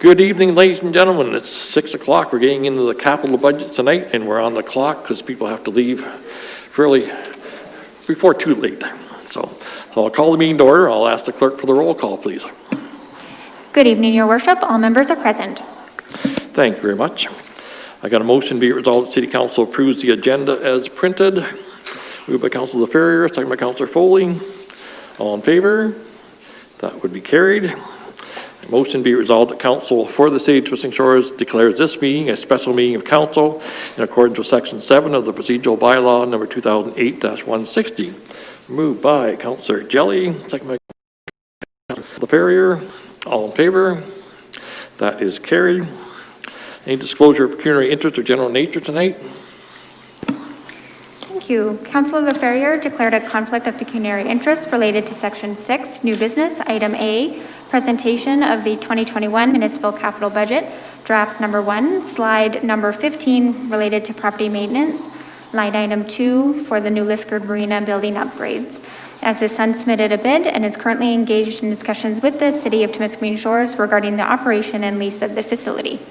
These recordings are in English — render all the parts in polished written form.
Good evening, ladies and gentlemen. It's 6 o'clock. We're getting into the capital budget tonight, and we're on the clock because people have to leave fairly before too late. So I'll call the meeting to order. I'll ask the clerk for the roll call, please. Good evening, Your Worship. All members are present. Thank you very much. I got a motion be it resolved that City Council approves the agenda as printed. Moved by Councilor Ferrier, second by Councilor Foley. All in favor? That would be carried. Motion be resolved that Council for the City of Temiskaming Shores declares this meeting a special meeting of Council in accordance with Section 7 of the Procedural Bylaw number 2008-160. Moved by Councilor Jelly, second by Councilor Ferrier. All in favor? That is carried. Any disclosure of pecuniary interest or general nature tonight? Thank you. Councilor Ferrier declared a conflict of pecuniary interest related to Section 6, New Business, Item A, Presentation of the 2021 Municipal Capital Budget, Draft Number 1, Slide Number 15, related to property maintenance, Line Item 2 for the new Liskard Marina building upgrades. As his son submitted a bid and is currently engaged in discussions with the City of Temiskaming Shores regarding the operation and lease of the facility.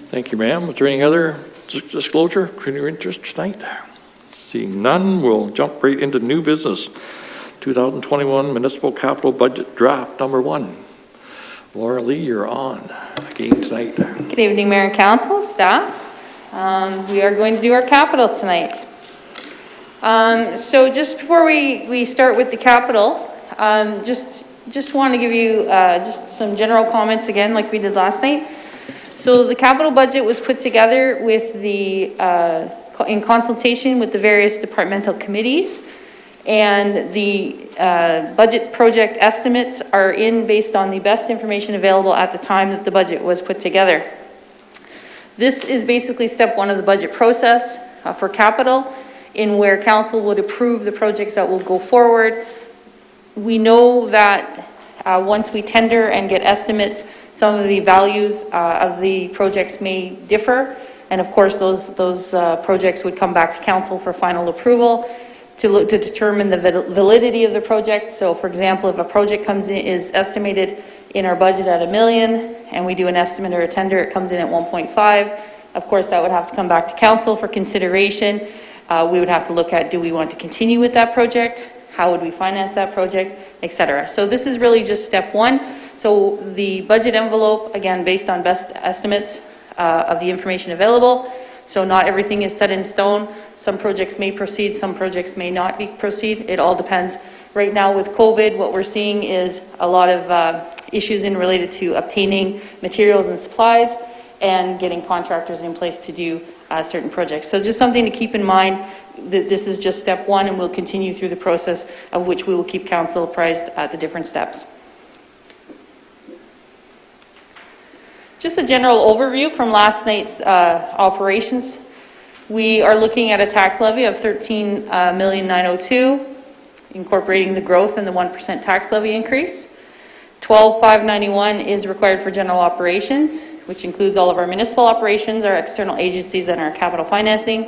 Thank you, ma'am. Is there any other disclosure, pecuniary interest tonight? Seeing none, we'll jump right into new business. 2021 Municipal Capital Budget Draft Number 1. Laura Lee, you're on again tonight. Good evening, Mayor and Council, staff. We are going to do our capital tonight. So just before we start with the capital, just want to give you just some general comments again, like we did last night. So the capital budget was put together with the in consultation with the various departmental committees, and the budget project estimates are in based on the best information available at the time that the budget was put together. This is basically step one of the budget process for capital, in where council would approve the projects that will go forward. We know that once we tender and get estimates, some of the values of the projects may differ, and of course those projects would come back to council for final approval to determine the validity of the project. So for example, if a project comes in, is estimated in our budget at $1 million, and we do an estimate or a tender, it comes in at 1.5. Of course, that would have to come back to council for consideration. We would have to look at, do we want to continue with that project? How would we finance that project, etc. So this is really just step one. So the budget envelope, again, based on best estimates of the information available. So not everything is set in stone. Some projects may proceed, some projects may not proceed. It all depends. Right now with COVID, what we're seeing is a lot of issues related to obtaining materials and supplies and getting contractors in place to do certain projects. So just something to keep in mind, that this is just step one, and we'll continue through the process of which we will keep council apprised at the different steps. Just a general overview from last night's operations. We are looking at a tax levy of $13,902,000, incorporating the growth and the 1% tax levy increase. $12,591 is required for general operations, which includes all of our municipal operations, our external agencies, and our capital financing.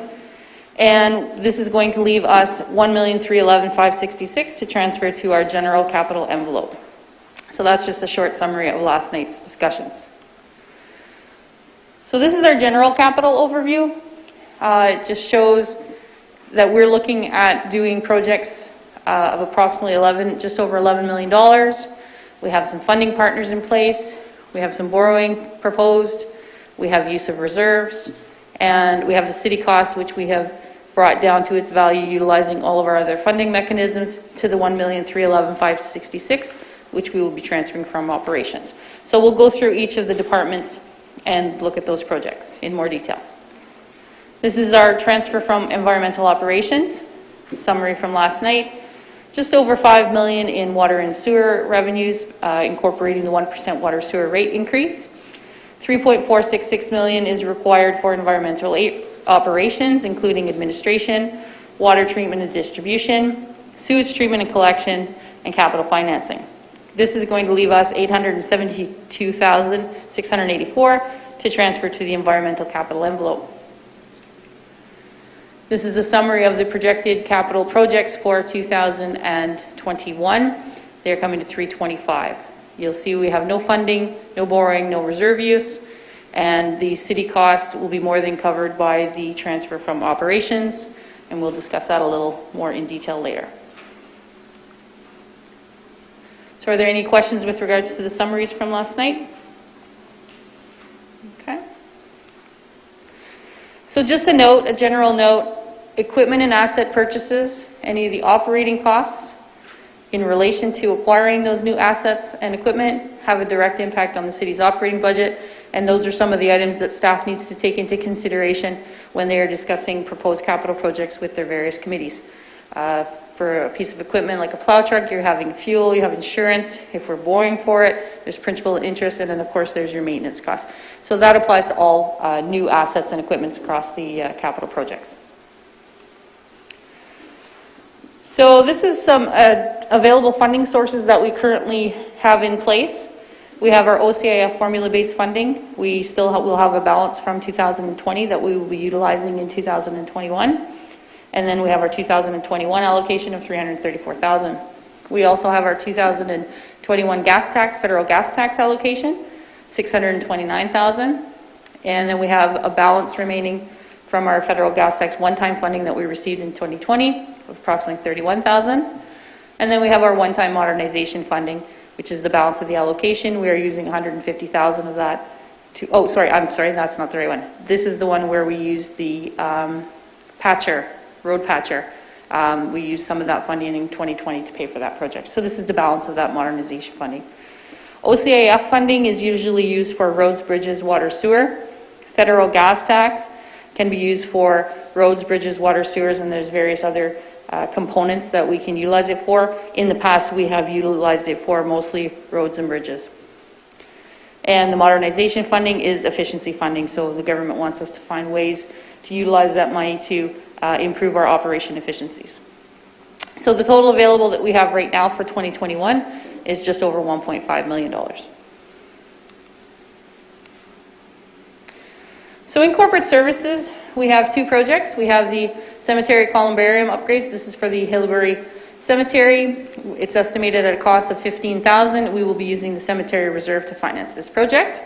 And this is going to leave us $1,311,566 to transfer to our general capital envelope. So that's just a short summary of last night's discussions. So this is our general capital overview. It just shows that we're looking at doing projects of approximately just over $11 million. We have some funding partners in place. We have some borrowing proposed. We have use of reserves, and we have the city cost, which we have brought down to its value utilizing all of our other funding mechanisms to the $1,311,566, which we will be transferring from operations. So we'll go through each of the departments and look at those projects in more detail. This is our transfer from environmental operations. Summary from last night. Just over $5 million in water and sewer revenues, incorporating the 1% water sewer rate increase. $3.466 million is required for environmental operations, including administration, water treatment and distribution, sewage treatment and collection, and capital financing. This is going to leave us $872,684 to transfer to the environmental capital envelope. This is a summary of the projected capital projects for 2021. They're coming to $325. You'll see we have no funding, no borrowing, no reserve use, and the city cost will be more than covered by the transfer from operations, and we'll discuss that a little more in detail later. So are there any questions with regards to the summaries from last night? Okay. So just a note, a general note, equipment and asset purchases, any of the operating costs in relation to acquiring those new assets and equipment have a direct impact on the city's operating budget, and those are some of the items that staff needs to take into consideration when they are discussing proposed capital projects with their various committees. For a piece of equipment like a plow truck, you're having fuel, you have insurance. If we're borrowing for it, there's principal and interest, and then of course there's your maintenance costs. So that applies to all new assets and equipments across the capital projects. So this is some available funding sources that we currently have in place. We have our OCIF formula-based funding. We still will have a balance from 2020 that we will be utilizing in 2021. And then we have our 2021 allocation of $334,000. We also have our 2021 gas tax, federal gas tax allocation, $629,000. And then we have a balance remaining from our federal gas tax one-time funding that we received in 2020 of approximately $31,000. And then we have our one-time modernization funding, which is the balance of the allocation. We are using $150,000 of that to, oh, sorry, I'm sorry, that's not the right one. This is the one where we use the road patcher. We used some of that funding in 2020 to pay for that project. So this is the balance of that modernization funding. OCIF funding is usually used for roads, bridges, water, sewer. Federal gas tax can be used for roads, bridges, water, sewers, and there's various other components that we can utilize it for. In the past, we have utilized it for mostly roads and bridges. And the modernization funding is efficiency funding, so the government wants us to find ways to utilize that money to improve our operation efficiencies. So the total available that we have right now for 2021 is just over $1.5 million. So in corporate services, we have two projects. We have the cemetery columbarium upgrades. This is for the Hillbury Cemetery. It's estimated at a cost of $15,000. We will be using the cemetery reserve to finance this project.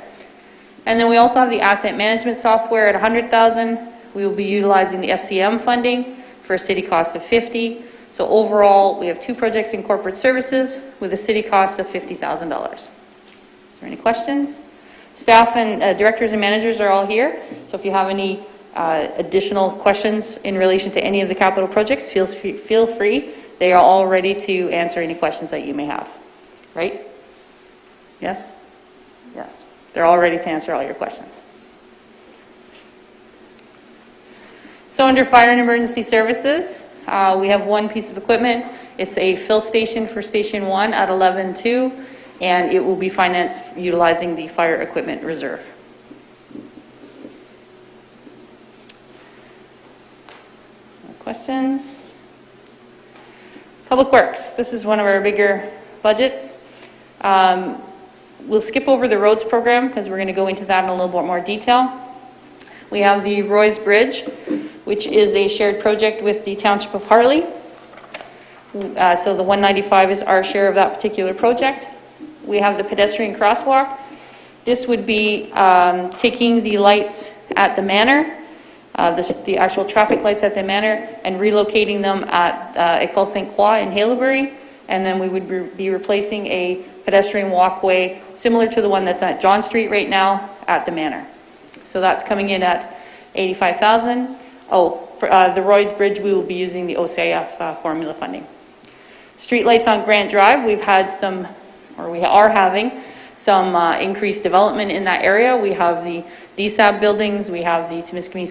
And then we also have the asset management software at $100,000. We will be utilizing the FCM funding for a city cost of $50,000. So overall, we have two projects in corporate services with a city cost of $50,000. Is there any questions? Staff and directors and managers are all here. So if you have any additional questions in relation to any of the capital projects, feel free. They are all ready to answer any questions that you may have. Right? Yes? Yes. They're all ready to answer all your questions. So under fire and emergency services, we have one piece of equipment. It's a fill station for Station 1 at 11-2, and it will be financed utilizing the fire equipment reserve. Questions? Public Works. This is one of our bigger budgets. We'll skip over the roads program because we're going to go into that in a little bit more detail. We have the Roy's Bridge, which is a shared project with the Township of Harley. So the 195 is our share of that particular project. We have the pedestrian crosswalk. This would be taking the lights at the manor, the actual traffic lights at the manor, and relocating them at École St. Croix in Haileybury. And then we would be replacing a pedestrian walkway similar to the one that's at John Street right now at the manor. So that's coming in at $85,000. Oh, for the Roy's Bridge, we will be using the OCIF formula funding. Streetlights on Grant Drive, we've had some, or we are having some increased development in that area. We have the DSAB buildings, we have the Temiskaming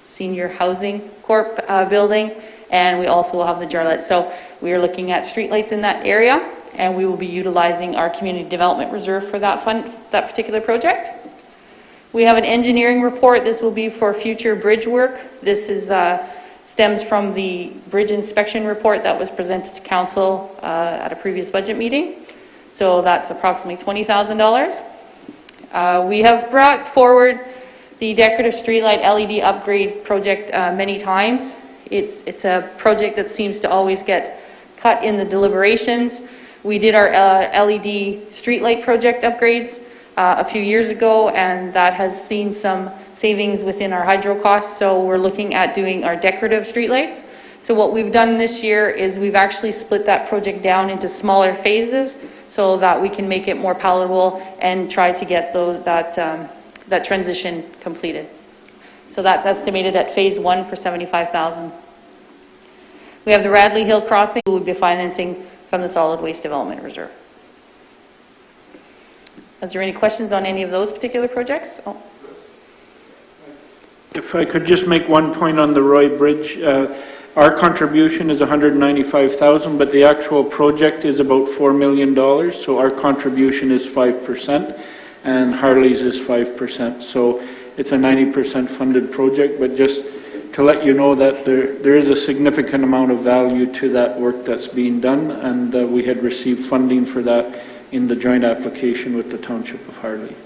Senior Housing Corp building, and we also will have the Jarlette. So we are looking at streetlights in that area, and we will be utilizing our community development reserve for that particular project. We have an engineering report. This will be for future bridge work. This is stems from the bridge inspection report that was presented to council at a previous budget meeting. So that's approximately $20,000. We have brought forward the decorative streetlight LED upgrade project many times. It's a project that seems to always get cut in the deliberations. We did our LED streetlight project upgrades a few years ago, and that has seen some savings within our hydro costs, so we're looking at doing our decorative streetlights. So what we've done this year is we've actually split that project down into smaller phases so that we can make it more palatable and try to get that transition completed. So that's estimated at phase 1 for $75,000. We have the Radley Hill crossing, we would be financing from the Solid Waste Development Reserve. Is there any questions on any of those particular projects? Oh. If I could just make one point on the Roy Bridge. Our contribution is $195,000, but the actual project is about $4 million, so our contribution is 5%, and Harley's is 5%. So it's a 90% funded project, but just to let you know that there is a significant amount of value to that work that's being done, and we had received funding for that in the joint application with the Township of Harley.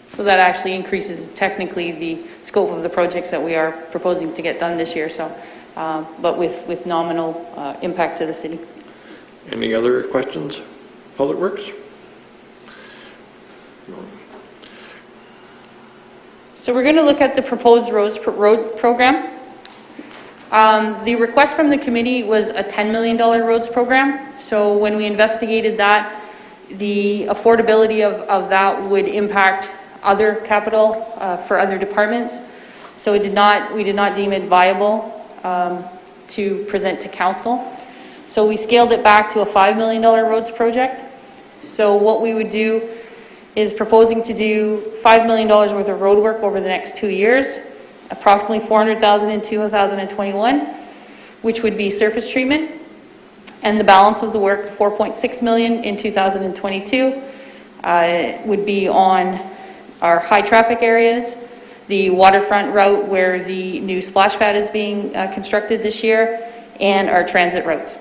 So that actually increases technically the scope of the projects that we are proposing to get done this year, so, but with nominal impact to the city. Any other questions? Public Works? No. So we're going to look at the proposed road program. The request from the committee was a $10 million roads program. So when we investigated that, the affordability of that would impact other capital for other departments. So we did not deem it viable to present to council. So we scaled it back to a $5 million roads project. So what we would do is proposing to do $5 million worth of road work over the next 2 years, approximately $400,000 in 2021, which would be surface treatment, and the balance of the work, $4.6 million in 2022, would be on our high traffic areas, the waterfront route where the new splash pad is being constructed this year, and our transit routes.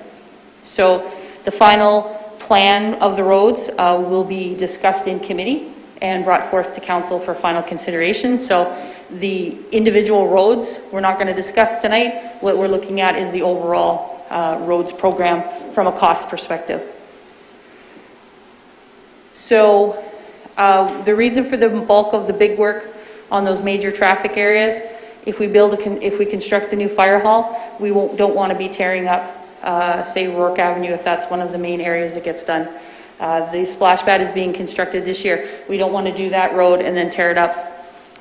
So the final plan of the roads will be discussed in committee and brought forth to council for final consideration. So the individual roads we're not going to discuss tonight. What we're looking at is the overall roads program from a cost perspective. So the reason for the bulk of the big work on those major traffic areas, if we construct the new fire hall, we don't want to be tearing up say Rourke Avenue if that's one of the main areas that gets done. The splash pad is being constructed this year. We don't want to do that road and then tear it up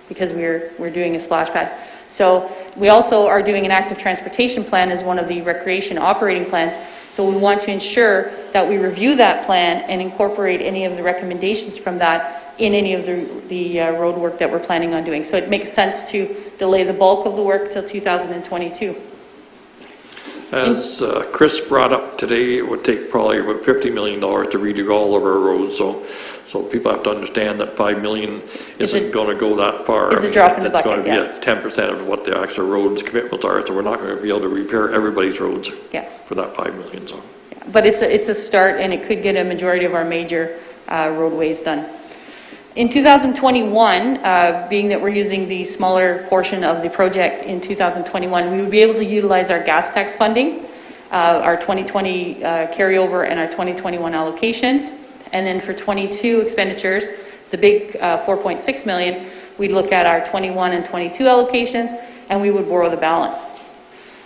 because we're doing a splash pad. So we also are doing an active transportation plan as one of the recreation operating plans. So we want to ensure that we review that plan and incorporate any of the recommendations from that in any of the road work that we're planning on doing. So it makes sense to delay the bulk of the work till 2022. As Chris brought up today, it would take probably about $50 million to redo all of our roads. So people have to understand that $5 million isn't going to go that far. It's a drop in the bucket, yes. It's going to be 10% of what the actual roads commitments are. So we're not going to be able to repair everybody's roads for that $5 million. So. Yeah, but it's a start, and it could get a majority of our major roadways done. In 2021, being that we're using the smaller portion of the project in 2021, we would be able to utilize our gas tax funding, our 2020 carryover and our 2021 allocations. And then for 22 expenditures, the big 4.6 million, we'd look at our 21 and 22 allocations, and we would borrow the balance.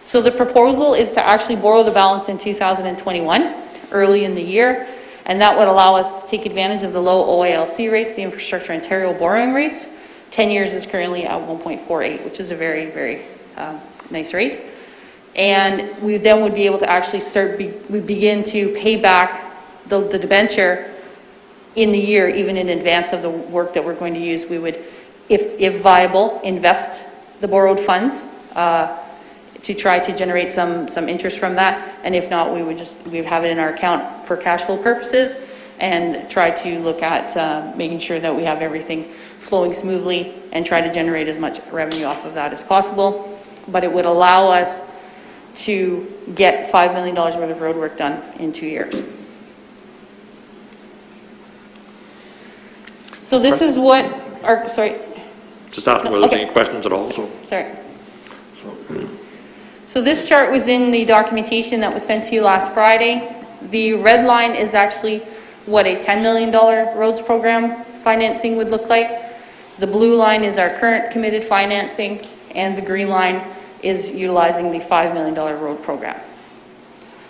So the proposal is to actually borrow the balance in 2021, early in the year, and that would allow us to take advantage of the low OALC rates, the Infrastructure Ontario borrowing rates. 10 years is currently at 1.48, which is a very, very nice rate. And we then would be able to actually we begin to pay back the debenture in the year, even in advance of the work that we're going to use. We would, if viable, invest the borrowed funds to try to generate some interest from that, and if not, we would have it in our account for cash flow purposes and try to look at making sure that we have everything flowing smoothly and try to generate as much revenue off of that as possible. But it would allow us to get $5 million worth of road work done in 2 years. So this is what Just asking whether there's any questions at all. Sorry. So this chart was in the documentation that was sent to you last Friday. The red line is actually what a $10 million roads program financing would look like. The blue line is our current committed financing, and the green line is utilizing the $5 million road program.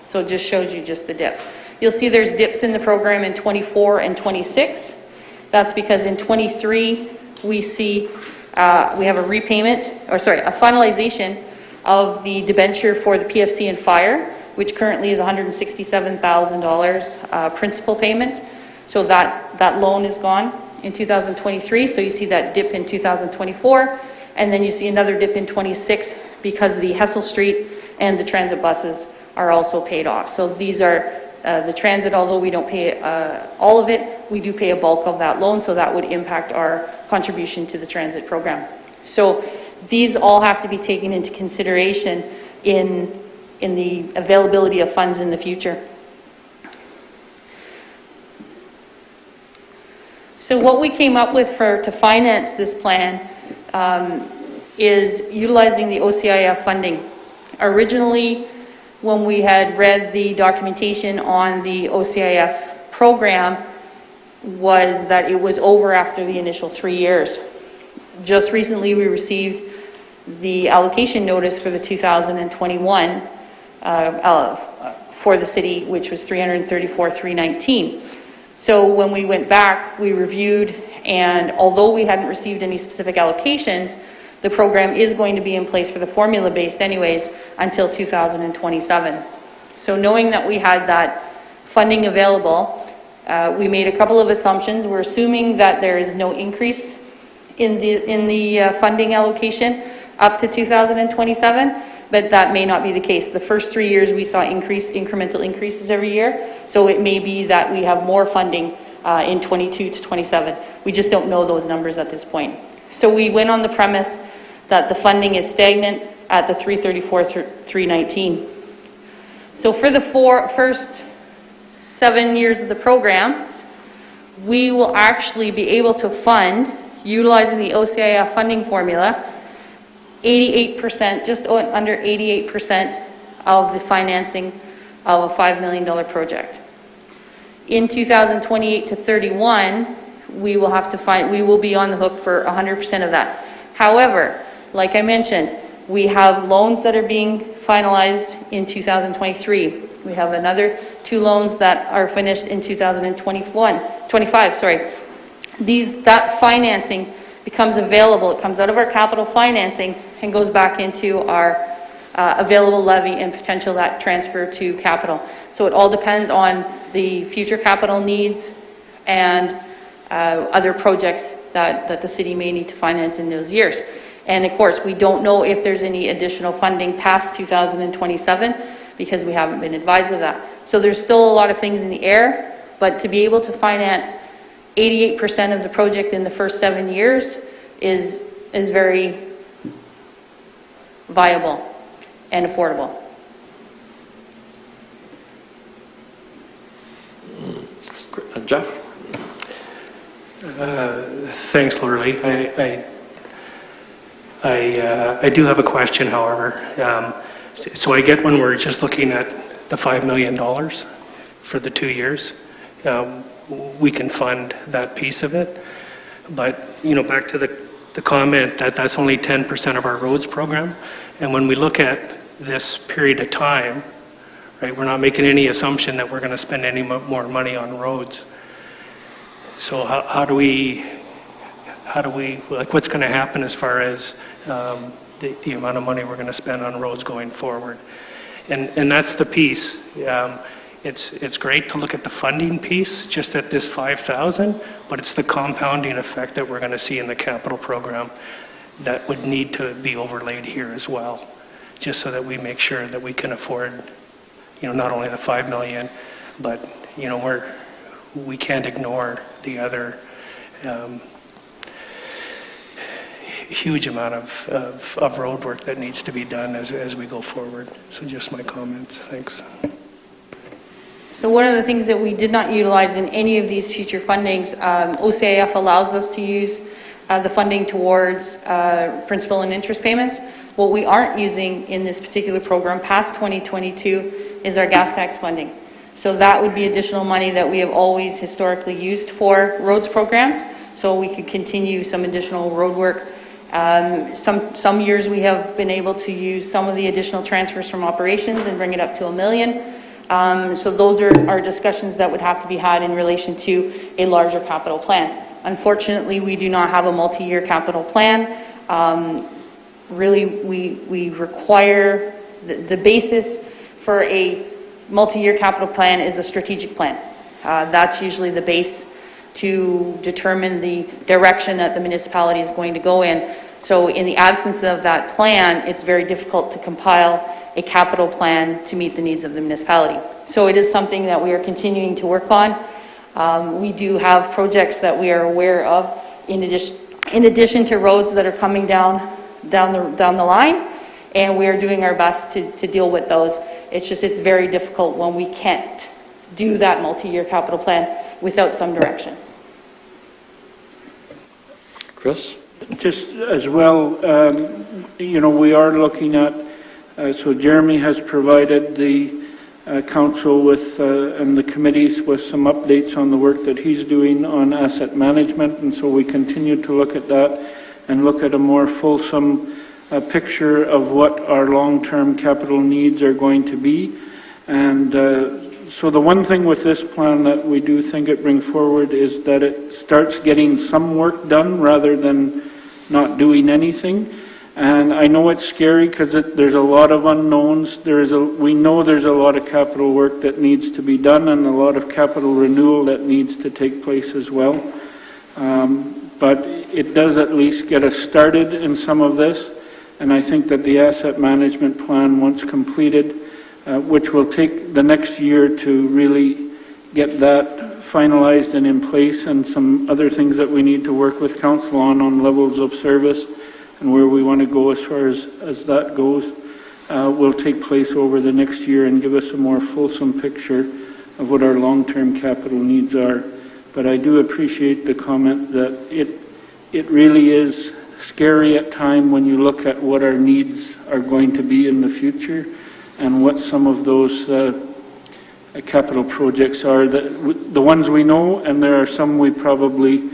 So it just shows you just the dips. You'll see there's dips in the program in 24 and 26. That's because in 23 we see we have a repayment, or sorry, a finalization of the debenture for the PFC and fire, which currently is $167,000 principal payment. So that loan is gone in 2023. So you see that dip in 2024, and then you see another dip in 26 because the Hessel Street and the transit buses are also paid off. So these are the transit, although we don't pay all of it, we do pay a bulk of that loan, so that would impact our contribution to the transit program. So these all have to be taken into consideration in the availability of funds in the future. So what we came up with to finance this plan is utilizing the OCIF funding. Originally, when we had read the documentation on the OCIF program, was that it was over after the initial 3 years. Just recently we received the allocation notice for the 2021 for the city, which was $334,319. So when we went back, we reviewed, and although we hadn't received any specific allocations, the program is going to be in place for the formula-based anyways until 2027. So knowing that we had that funding available, we made a couple of assumptions. We're assuming that there is no increase in the funding allocation up to 2027, but that may not be the case. The first 3 years we saw incremental increases every year, so it may be that we have more funding in 22 to 27. We just don't know those numbers at this point. So we went on the premise that the funding is stagnant at the 334,319. So for the first 7 years of the program, we will actually be able to fund, utilizing the OCIF funding formula, 88%, just under 88% of the financing of a $5 million project. In 2028 to 31, we will be on the hook for 100% of that. However, like I mentioned, we have loans that are being finalized in 2023. We have another 2 loans that are finished in 2025. That financing becomes available. It comes out of our capital financing and goes back into our available levy and potential that transfer to capital. So it all depends on the future capital needs and other projects that the city may need to finance in those years. And of course, we don't know if there's any additional funding past 2027 because we haven't been advised of that. So there's still a lot of things in the air, but to be able to finance 88% of the project in the first 7 years is very viable and affordable. Jeff? Thanks, Lorelei. I do have a question, however. So I get when we're just looking at the $5 million for the 2 years, we can fund that piece of it. But, back to the comment that that's only 10% of our roads program. And when we look at this period of time, right, we're not making any assumption that we're going to spend any more money on roads. So how do we, like, what's going to happen as far as the amount of money we're going to spend on roads going forward? And that's the piece. It's great to look at the funding piece, just at this 5,000, but it's the compounding effect that we're going to see in the capital program that would need to be overlaid here as well, just so that we make sure that we can afford, not only the 5 million, but, we can't ignore the other huge amount of road work that needs to be done as we go forward. So just my comments. Thanks. So one of the things that we did not utilize in any of these future fundings, OCIF allows us to use the funding towards principal and interest payments. What we aren't using in this particular program past 2022 is our gas tax funding. So that would be additional money that we have always historically used for roads programs, so we could continue some additional road work. Some years we have been able to use some of the additional transfers from operations and bring it up to $1 million. So those are discussions that would have to be had in relation to a larger capital plan. Unfortunately, we do not have a multi-year capital plan. Really, we require the basis for a multi-year capital plan is a strategic plan. That's usually the base to determine the direction that the municipality is going to go in. So in the absence of that plan, it's very difficult to compile a capital plan to meet the needs of the municipality. So it is something that we are continuing to work on. We do have projects that we are aware of in addition to roads that are coming down the line, and we are doing our best to deal with those. It's very difficult when we can't do that multi-year capital plan without some direction. Chris? Just as well, we are looking at, so Jeremy has provided the council with, and the committees with some updates on the work that he's doing on asset management, and so we continue to look at that and look at a more fulsome picture of what our long-term capital needs are going to be. And so the one thing with this plan that we do think it brings forward is that it starts getting some work done rather than not doing anything. And I know it's scary because there's a lot of unknowns. We know there's a lot of capital work that needs to be done and a lot of capital renewal that needs to take place as well. But it does at least get us started in some of this. And I think that the asset management plan, once completed, which will take the next year to really get that finalized and in place, and some other things that we need to work with council on levels of service and where we want to go as far as that goes, will take place over the next year and give us a more fulsome picture of what our long-term capital needs are. But I do appreciate the comment that it really is scary at time when you look at what our needs are going to be in the future and what some of those capital projects are, the ones we know, and there are some we probably,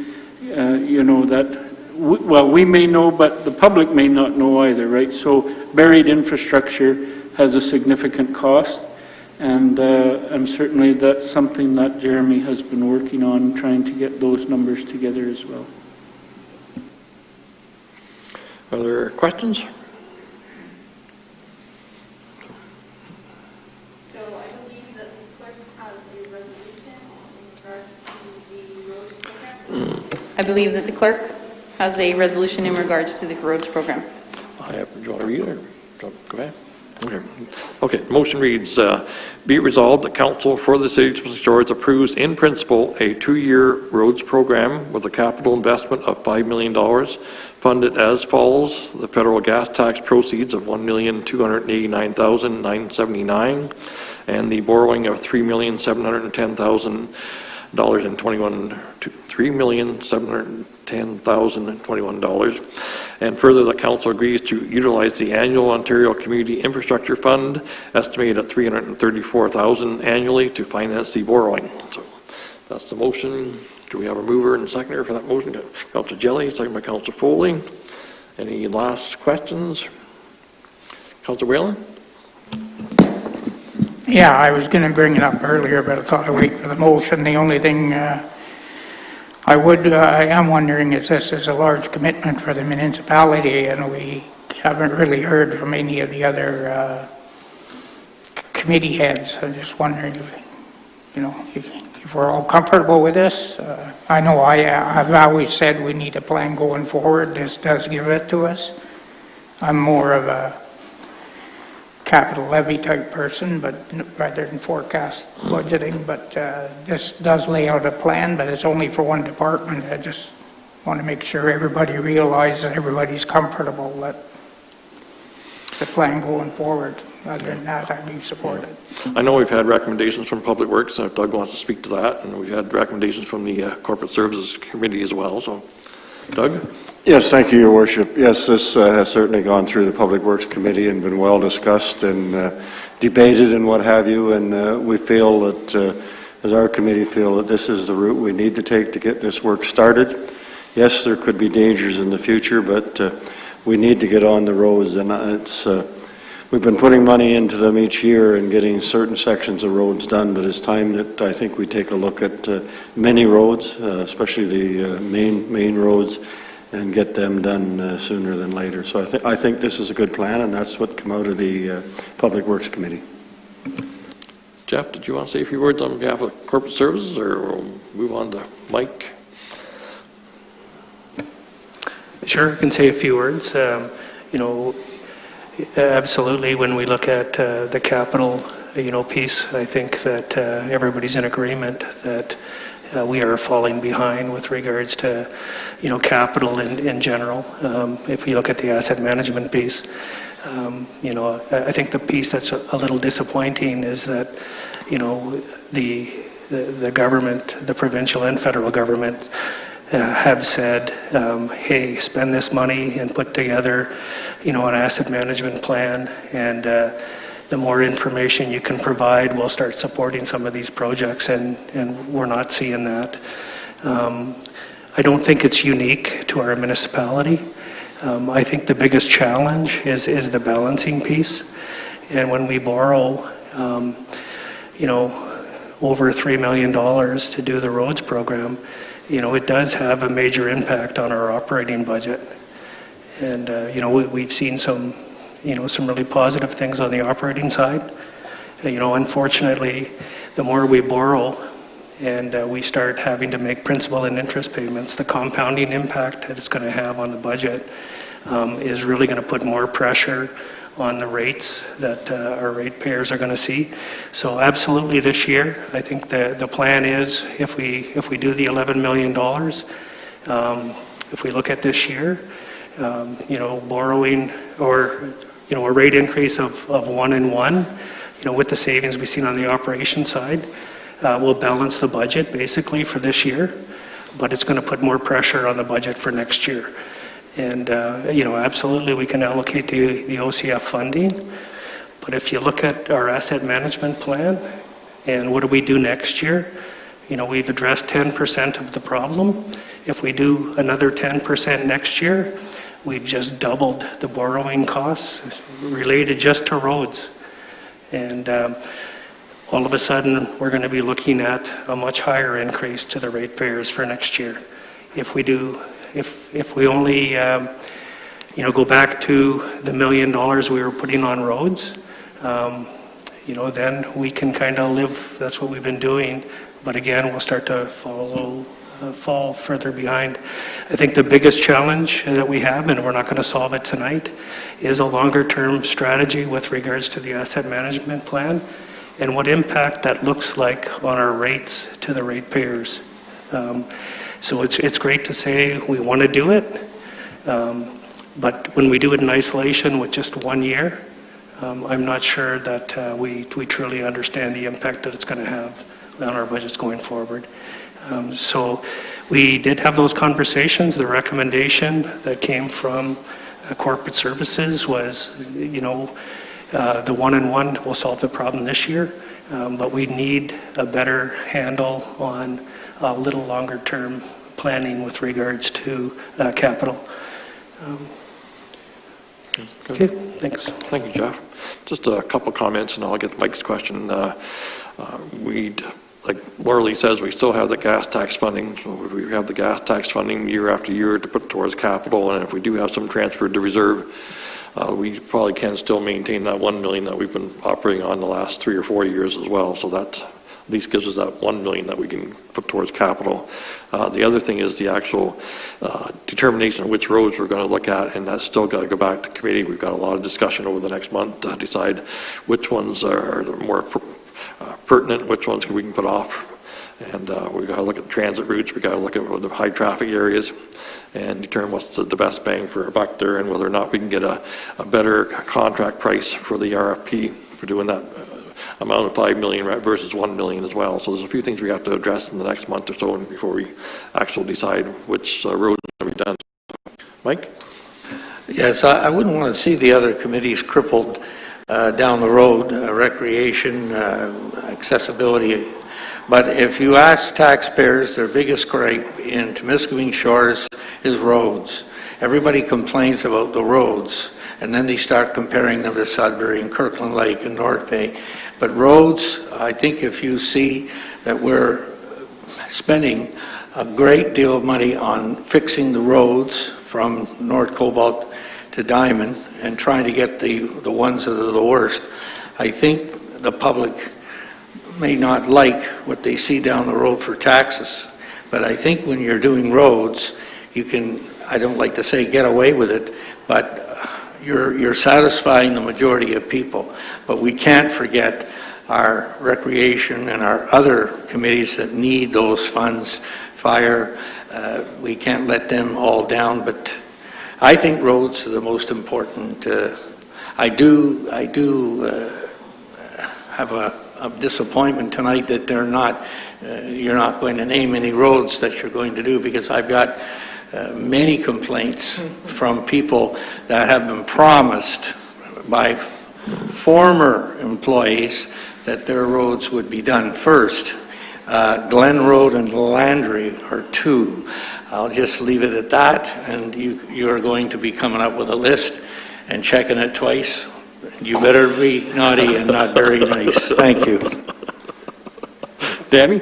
we may know, but the public may not know either, right? So buried infrastructure has a significant cost, and certainly that's something that Jeremy has been working on, trying to get those numbers together as well. Are there questions? I believe that the clerk has a resolution in regards to the roads program. Do you want to read it or go ahead? Okay, motion reads, be it resolved that council for the city of St. George approves in principle a 2-year roads program with a capital investment of $5 million funded as follows: the federal gas tax proceeds of $1,289,979 and the borrowing of $3,710,021. And further, the council agrees to utilize the annual Ontario Community Infrastructure Fund, estimated at $334,000 annually, to finance the borrowing. So that's the motion. Do we have a mover and seconder for that motion? Councillor Jelly, second by Councillor Foley. Any last questions? Councillor Whalen? Yeah, I was going to bring it up earlier, but I thought I'd wait for the motion. The only thing I am wondering is this is a large commitment for the municipality, and we haven't really heard from any of the other committee heads. I'm just wondering, if we're all comfortable with this. I know I've always said we need a plan going forward. This does give it to us. I'm more of a capital levy type person, but rather than forecast budgeting, but this does lay out a plan, but it's only for one department. I just want to make sure everybody realizes everybody's comfortable that the plan going forward. Other than that, I do support it. I know we've had recommendations from Public Works, and if Doug wants to speak to that, and we've had recommendations from the Corporate Services Committee as well. So, Doug? Yes, thank you, Your Worship. Yes, this has certainly gone through the Public Works Committee and been well discussed and debated and what have you, and we feel that, as our committee feel, that this is the route we need to take to get this work started. Yes, there could be dangers in the future, but we need to get on the roads, and we've been putting money into them each year and getting certain sections of roads done, but it's time that I think we take a look at many roads, especially the main roads, and get them done sooner than later. So I think this is a good plan, and that's what come out of the Public Works Committee. Jeff, did you want to say a few words on behalf of corporate services, or we'll move on to Mike? Sure, I can say a few words. Absolutely, when we look at the capital, piece, I think that everybody's in agreement that we are falling behind with regards to, capital in general. If we look at the asset management piece, I think the piece that's a little disappointing is that, the government, the provincial and federal government, have said, hey, spend this money and put together, an asset management plan, and the more information you can provide, we'll start supporting some of these projects, and we're not seeing that. I don't think it's unique to our municipality. I think the biggest challenge is the balancing piece, and when we borrow, over $3 million to do the roads program, it does have a major impact on our operating budget. And, we've seen some really positive things on the operating side. Unfortunately, the more we borrow and we start having to make principal and interest payments, the compounding impact that it's going to have on the budget is really going to put more pressure on the rates that our ratepayers are going to see. So absolutely this year, I think the plan is if we do the $11 million, if we look at this year, borrowing or, a rate increase of 1 and 1, with the savings we've seen on the operation side, will balance the budget basically for this year, but it's going to put more pressure on the budget for next year. And, absolutely we can allocate the OCF funding, but if you look at our asset management plan and what do we do next year, we've addressed 10% of the problem. If we do another 10% next year, we've just doubled the borrowing costs related just to roads. And all of a sudden, we're going to be looking at a much higher increase to the ratepayers for next year. If we only, go back to the $1 million we were putting on roads, then we can kind of live, that's what we've been doing. But again, we'll start to fall further behind. I think the biggest challenge that we have, and we're not going to solve it tonight, is a longer term strategy with regards to the asset management plan and what impact that looks like on our rates to the ratepayers. So it's great to say we want to do it, but when we do it in isolation with just 1 year, I'm not sure that we truly understand the impact that it's going to have on our budgets going forward. So we did have those conversations. The recommendation that came from corporate services was, the 1 and 1 will solve the problem this year, but we need a better handle on a little longer term planning with regards to capital. Okay, thanks. Thank you, Jeff. Just a couple comments and I'll get to Mike's question. Like Laura says, we still have the gas tax funding. So we have the gas tax funding year after year to put towards capital, and if we do have some transferred to reserve, we probably can still maintain that $1 million that we've been operating on the last 3 or 4 years as well. So that at least gives us that $1 million that we can put towards capital. The other thing is the actual determination of which roads we're going to look at, and that's still got to go back to committee. We've got a lot of discussion over the next month to decide which ones are more pertinent, which ones we can put off. And we've got to look at transit routes, we've got to look at the high traffic areas and determine what's the best bang for a buck there, and whether or not we can get a better contract price for the RFP for doing that amount of $5 million versus $1 million as well. So there's a few things we have to address in the next month or so before we actually decide which roads are going to be done. Mike? Yes, I wouldn't want to see the other committees crippled down the road, recreation, accessibility. But if you ask taxpayers, their biggest gripe in Temiskaming Shores is roads. Everybody complains about the roads, and then they start comparing them to Sudbury and Kirkland Lake and North Bay. But roads, I think if you see that we're spending a great deal of money on fixing the roads from North Cobalt to Diamond and trying to get the ones that are the worst, I think the public may not like what they see down the road for taxes. But I think when you're doing roads, you can, I don't like to say get away with it, but you're satisfying the majority of people. But we can't forget our recreation and our other committees that need those funds. Fire, we can't let them all down, but I think roads are the most important. I do have a disappointment tonight that they're not, you're not going to name any roads that you're going to do, because I've got many complaints from people that have been promised by former employees that their roads would be done first. Glen Road and Landry are two. I'll just leave it at that, and you're going to be coming up with a list and checking it twice. You better be naughty and not very nice. Thank you. Danny?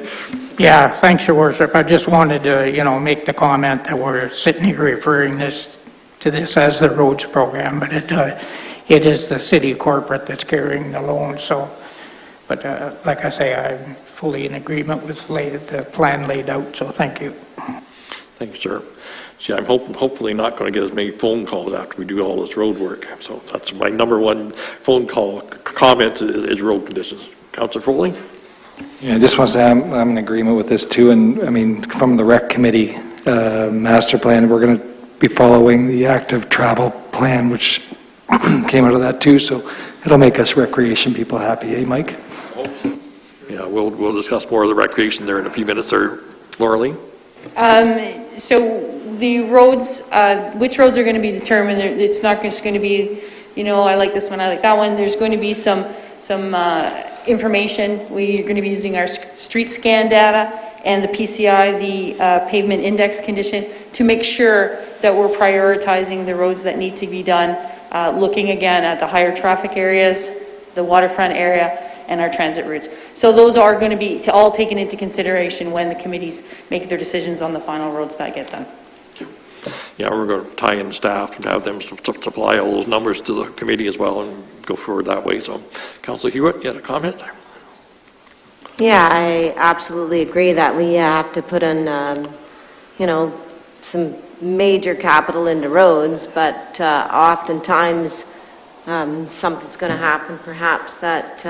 Yeah, thanks, Your Worship. I just wanted to, make the comment that we're sitting here referring to this as the roads program, but it is the city corporate that's carrying the loan. So, but like I say, I'm fully in agreement with the plan laid out. So, thank you. Thank you, sir. See, I'm hopefully not going to get as many phone calls after we do all this road work. So that's my number one phone call comment is road conditions. Councillor Foley? Yeah, I just want to say I'm in agreement with this too. And I mean, from the rec committee master plan, we're going to be following the active travel plan, which came out of that too. So it'll make us recreation people happy, eh, Mike? Yeah, we'll discuss more of the recreation there in a few minutes there. Laura-Lee? So the roads, which roads are going to be determined? It's not just going to be, I like this one, I like that one. There's going to be some information. We're going to be using our street scan data and the PCI, the pavement index condition, to make sure that we're prioritizing the roads that need to be done, looking again at the higher traffic areas, the waterfront area, and our transit routes. So those are going to be all taken into consideration when the committees make their decisions on the final roads that get done. Yeah, we're going to tie in staff and have them supply all those numbers to the committee as well and go forward that way. So, Councillor Hewitt, you had a comment? Yeah, I absolutely agree that we have to put in, some major capital into roads, but oftentimes something's going to happen perhaps that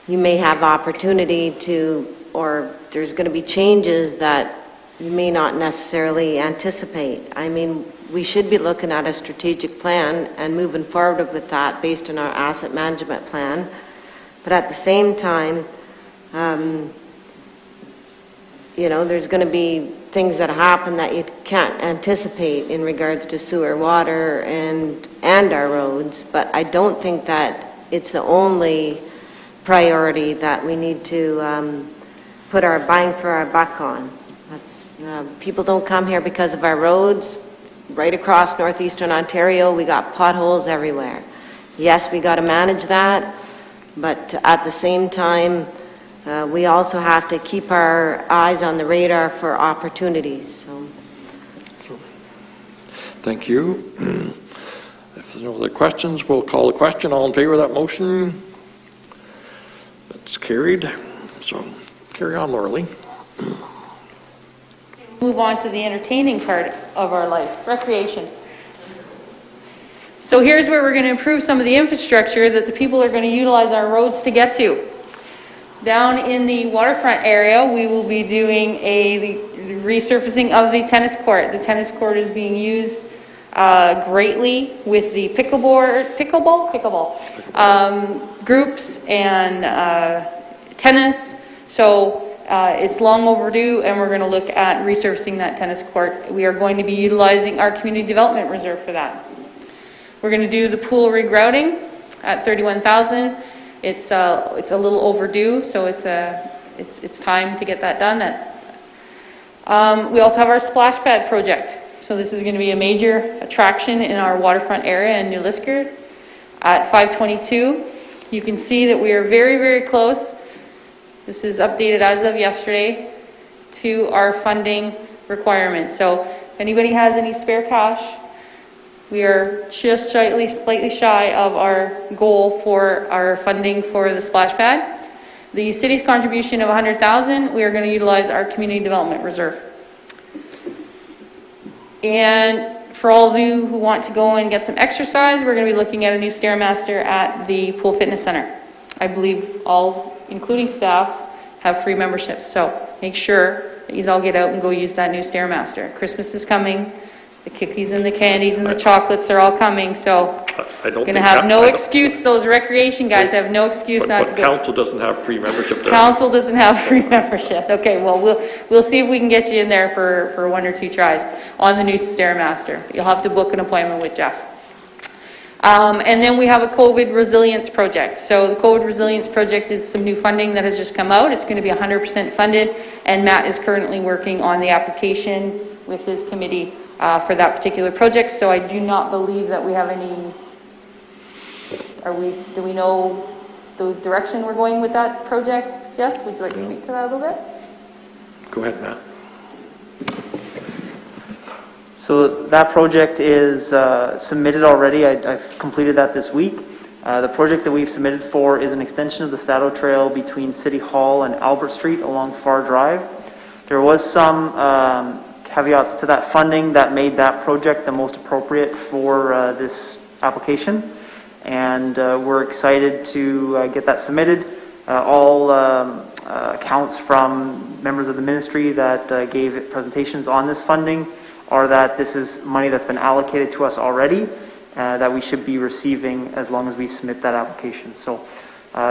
you may have opportunity to, or there's going to be changes that you may not necessarily anticipate. I mean, we should be looking at a strategic plan and moving forward with that based on our asset management plan. But at the same time, there's going to be things that happen that you can't anticipate in regards to sewer, water, and our roads. But I don't think that it's the only priority that we need to put our bang for our buck on. That's people don't come here because of our roads. Right across northeastern Ontario, we got potholes everywhere. Yes, we got to manage that, but at the same time, we also have to keep our eyes on the radar for opportunities. So. Thank you. If there's no other questions, we'll call the question. All in favor of that motion? That's carried. So carry on, Laura-Lee. Move on to the entertaining part of our life, recreation. So here's where we're going to improve some of the infrastructure that the people are going to utilize our roads to get to. Down in the waterfront area, we will be doing the resurfacing of the tennis court. The tennis court is being used greatly with the pickleball groups and tennis. So it's long overdue, and we're going to look at resurfacing that tennis court. We are going to be utilizing our community development reserve for that. We're going to do the pool regrouting at $31,000. It's a little overdue, so it's time to get that done. We also have our splash pad project. So this is going to be a major attraction in our waterfront area in New Liskeard at 522. You can see that we are very, very close. This is updated as of yesterday to our funding requirements. So if anybody has any spare cash, we are just slightly shy of our goal for our funding for the splash pad. The city's contribution of $100,000, we are going to utilize our community development reserve. And for all of you who want to go and get some exercise, we're going to be looking at a new Stairmaster at the Pool Fitness Center. I believe all, including staff, have free memberships. So make sure that you all get out and go use that new Stairmaster. Christmas is coming. The cookies and the candies and the chocolates are all coming. So I don't going to have no excuse. Those recreation guys have no excuse not to go. Council doesn't have free membership there. Council doesn't have free membership. Okay, well, we'll see if we can get you in there for 1 or 2 tries on the new Stairmaster. You'll have to book an appointment with Jeff. And then we have a COVID resilience project. So the COVID resilience project is some new funding that has just come out. It's going to be 100% funded, and Matt is currently working on the application with his committee for that particular project. So I do not believe that we have any. Do we know the direction we're going with that project? Jess, would you like to speak to that a little bit? Go ahead, Matt. So that project is submitted already. I've completed that this week. The project that we've submitted for is an extension of the Stato Trail between City Hall and Albert Street along Far Drive. There was some caveats to that funding that made that project the most appropriate for this application. And we're excited to get that submitted. All accounts from members of the ministry that gave presentations on this funding are that this is money that's been allocated to us already that we should be receiving as long as we submit that application. So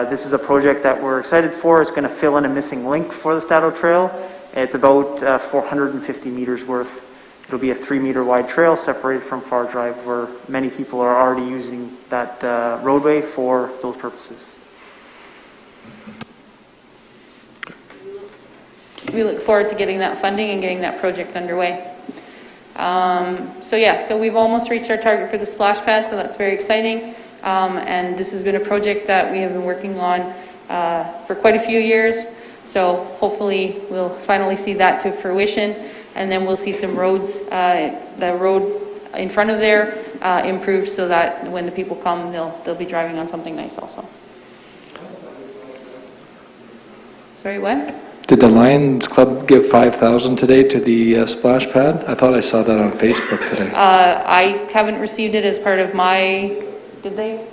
this is a project that we're excited for. It's going to fill in a missing link for the Stato Trail. It's about 450 meters worth. It'll be a 3-meter wide trail separated from Far Drive, where many people are already using that roadway for those purposes. We look forward to getting that funding and getting that project underway. So we've almost reached our target for the splash pad, so that's very exciting. And this has been a project that we have been working on for quite a few years. So hopefully we'll finally see that to fruition, and then we'll see some roads, the road in front of there improved so that when the people come, they'll be driving on something nice also. Sorry, what? Did the Lions Club give $5,000 today to the splash pad? I thought I saw that on Facebook today. I haven't received it as part of my, did they?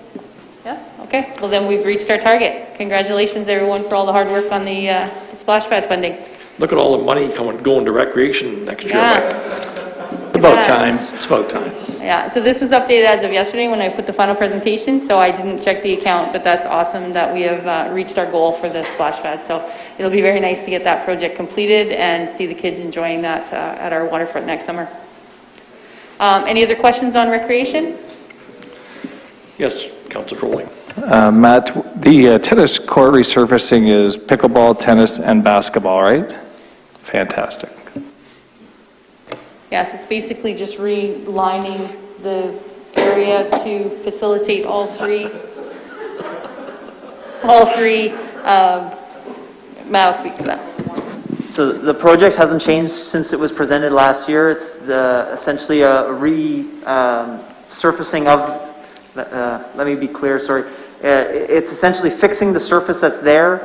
Yes? Okay. Well, then we've reached our target. Congratulations, everyone, for all the hard work on the splash pad funding. Look at all the money going to recreation next year. It's about time. It's about time. Yeah, so this was updated as of yesterday when I put the final presentation, so I didn't check the account, but that's awesome that we have reached our goal for the splash pad. So it'll be very nice to get that project completed and see the kids enjoying that at our waterfront next summer. Any other questions on recreation? Yes, Councillor Foley. Matt, the tennis court resurfacing is pickleball, tennis, and basketball, right? Fantastic. Yes, it's basically just relining the area to facilitate all three. Matt will speak to that. So the project hasn't changed since it was presented last year. It's essentially a resurfacing of, let me be clear, sorry. It's essentially fixing the surface that's there,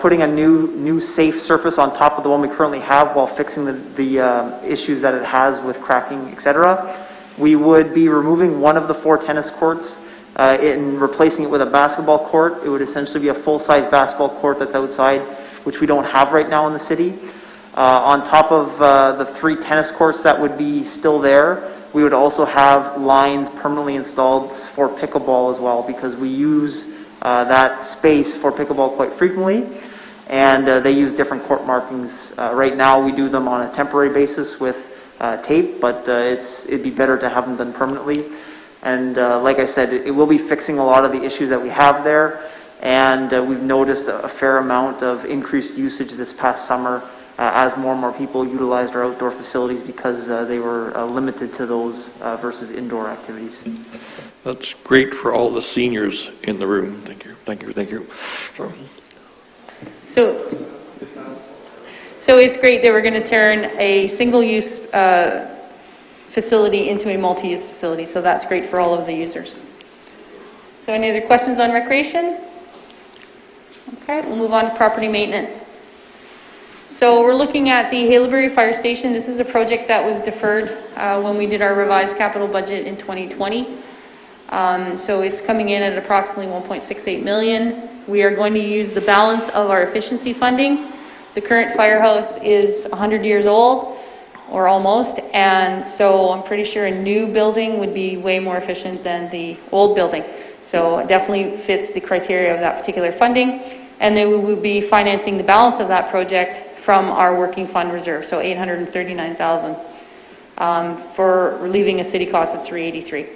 putting a new safe surface on top of the one we currently have while fixing the issues that it has with cracking, etc. We would be removing one of the 4 tennis courts and replacing it with a basketball court. It would essentially be a full-size basketball court that's outside, which we don't have right now in the city. On top of the 3 tennis courts that would be still there, we would also have lines permanently installed for pickleball as well, because we use that space for pickleball quite frequently. and they use different court markings. Right now, we do them on a temporary basis with tape, but it'd be better to have them done permanently. And like I said, it will be fixing a lot of the issues that we have there, and we've noticed a fair amount of increased usage this past summer as more and more people utilized our outdoor facilities because they were limited to those versus indoor activities. That's great for all the seniors in the room. Thank you, thank you, thank you. So it's great that we're going to turn a single-use facility into a multi-use facility, so that's great for all of the users. So any other questions on recreation? Okay, we'll move on to property maintenance. So we're looking at the Haileybury Fire Station. This is a project that was deferred when we did our revised capital budget in 2020. So it's coming in at approximately 1.68 million. We are going to use the balance of our efficiency funding. The current firehouse is 100 years old, or almost, and so I'm pretty sure a new building would be way more efficient than the old building. So it definitely fits the criteria of that particular funding. And then we will be financing the balance of that project from our working fund reserve, so $839,000, for relieving a city cost of $383.